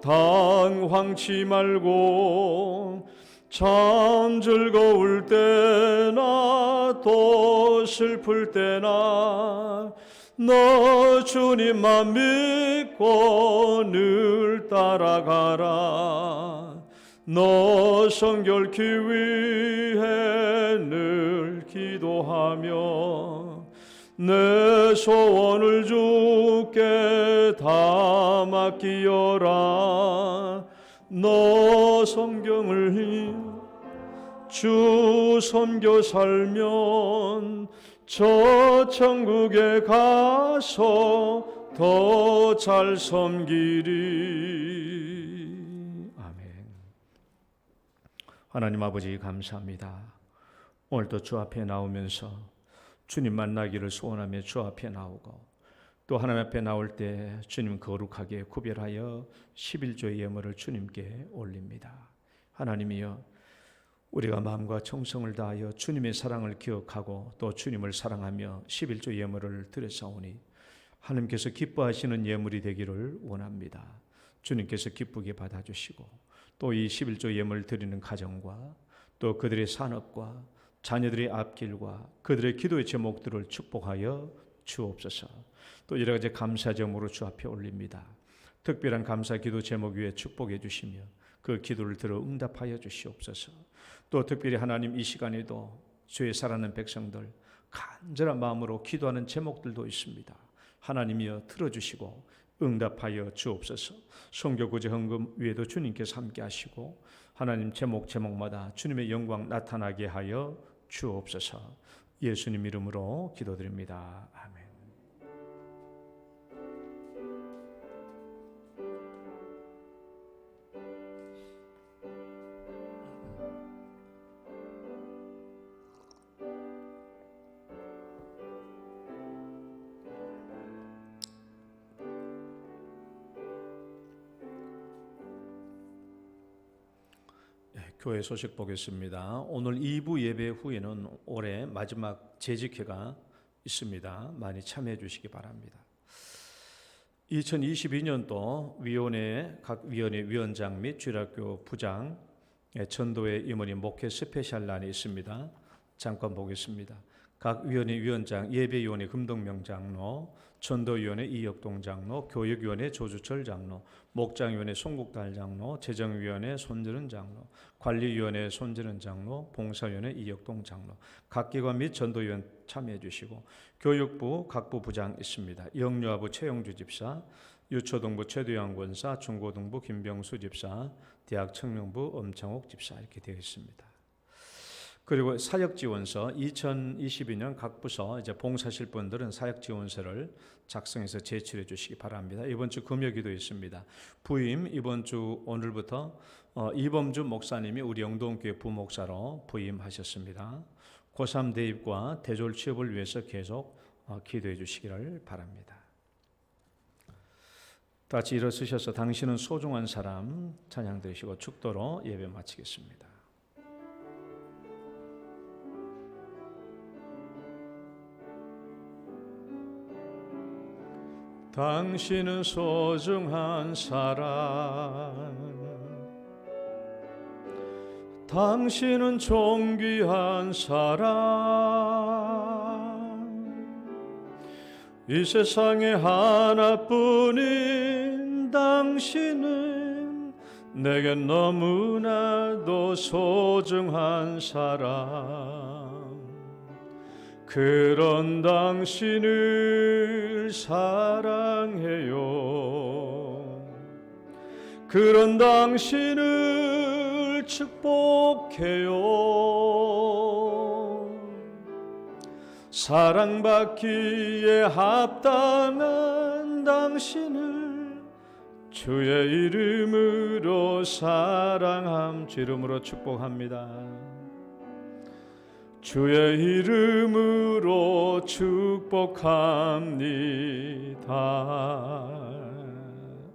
당황치 말고 참 즐거울 때나 또 슬플 때나 너 주님만 믿고 늘 따라가라. 너 성결케 위해 늘 기도하며 내 소원을 주께 다 맡기어라. 너 성경을 주 섬겨 살면 저 천국에 가서 더 잘 섬기리. 아멘. 하나님 아버지 감사합니다. 오늘도 주 앞에 나오면서 주님 만나기를 소원하며 주 앞에 나오고 또 하나님 앞에 나올 때 주님 거룩하게 구별하여 11조의 예물을 주님께 올립니다. 하나님이여, 우리가 마음과 정성을 다하여 주님의 사랑을 기억하고 또 주님을 사랑하며 11조 예물을 드렸사오니 하나님께서 기뻐하시는 예물이 되기를 원합니다. 주님께서 기쁘게 받아주시고 또 이 11조 예물을 드리는 가정과 또 그들의 산업과 자녀들의 앞길과 그들의 기도의 제목들을 축복하여 주옵소서. 또 여러 가지 감사 제목으로 주 앞에 올립니다. 특별한 감사 기도 제목 위에 축복해 주시며 그 기도를 들어 응답하여 주시옵소서. 또 특별히 하나님 이 시간에도 주의 사랑하는 백성들 간절한 마음으로 기도하는 제목들도 있습니다. 하나님이여 들어주시고 응답하여 주옵소서. 선교구제 헌금 위에도 주님께서 함께 하시고 하나님 제목마다 주님의 영광 나타나게 하여 주옵소서. 예수님 이름으로 기도드립니다. 아멘. 교회 소식 보겠습니다. 오늘 2부 예배 후에는 올해 마지막 재직회가 있습니다. 많이 참여해 주시기 바랍니다. 2022년도 각 위원회 위원장 및 주일학교 부장 전도회 임원이 목회 스페셜란이 있습니다. 잠깐 보겠습니다. 각 위원회 위원장, 예배위원회 금동명 장로, 전도위원회 이혁동 장로, 교육위원회 조주철 장로, 목장위원회 송국달 장로, 재정위원회 손재른 장로, 관리위원회 손재른 장로, 봉사위원회 이혁동 장로, 각 기관 및 전도위원 참여해 주시고 교육부 각부 부장 있습니다. 영유아부 최영주 집사, 유초등부 최두영 권사, 중고등부 김병수 집사, 대학 청년부 엄창옥 집사 이렇게 되어 있습니다. 그리고 사역지원서 2022년 각 부서 이제 봉사실 분들은 사역지원서를 작성해서 제출해 주시기 바랍니다. 이번 주 금요기도 있습니다. 부임 이번 주 오늘부터 이범주 목사님이 우리 영동교회 부목사로 부임하셨습니다. 고3 대입과 대졸 취업을 위해서 계속 기도해 주시기를 바랍니다. 다 같이 일어서셔서 당신은 소중한 사람 찬양 드리시고 축도로 예배 마치겠습니다. 당신은 소중한 사람, 당신은 존귀한 사람, 이 세상에 하나뿐인 당신은 내게 너무나도 소중한 사람, 그런 당신을 사랑해요. 그런 당신을 축복해요. 사랑받기에 합당한 당신을 주의 이름으로 사랑함, 주 이름으로 축복합니다. 주의 이름으로 축복합니다.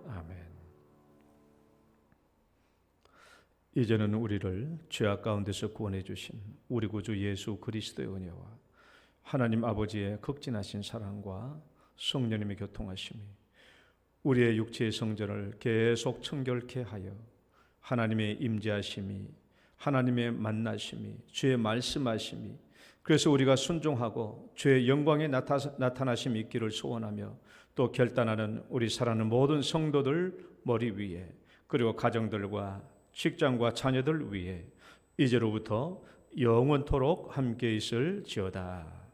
아멘. 이제는 우리를 죄악 가운데서 구원해 주신 우리 구주 예수 그리스도의 은혜와 하나님 아버지의 극진하신 사랑과 성령님의 교통하심이 우리의 육체의 성전을 계속 청결케 하여 하나님의 임재하심이, 하나님의 만나심이, 주의 말씀하심이, 그래서 우리가 순종하고 주의 영광의 나타나심이 있기를 소원하며 또 결단하는 우리 사랑하는 모든 성도들 머리 위에, 그리고 가정들과 직장과 자녀들 위에 이제로부터 영원토록 함께 있을지어다.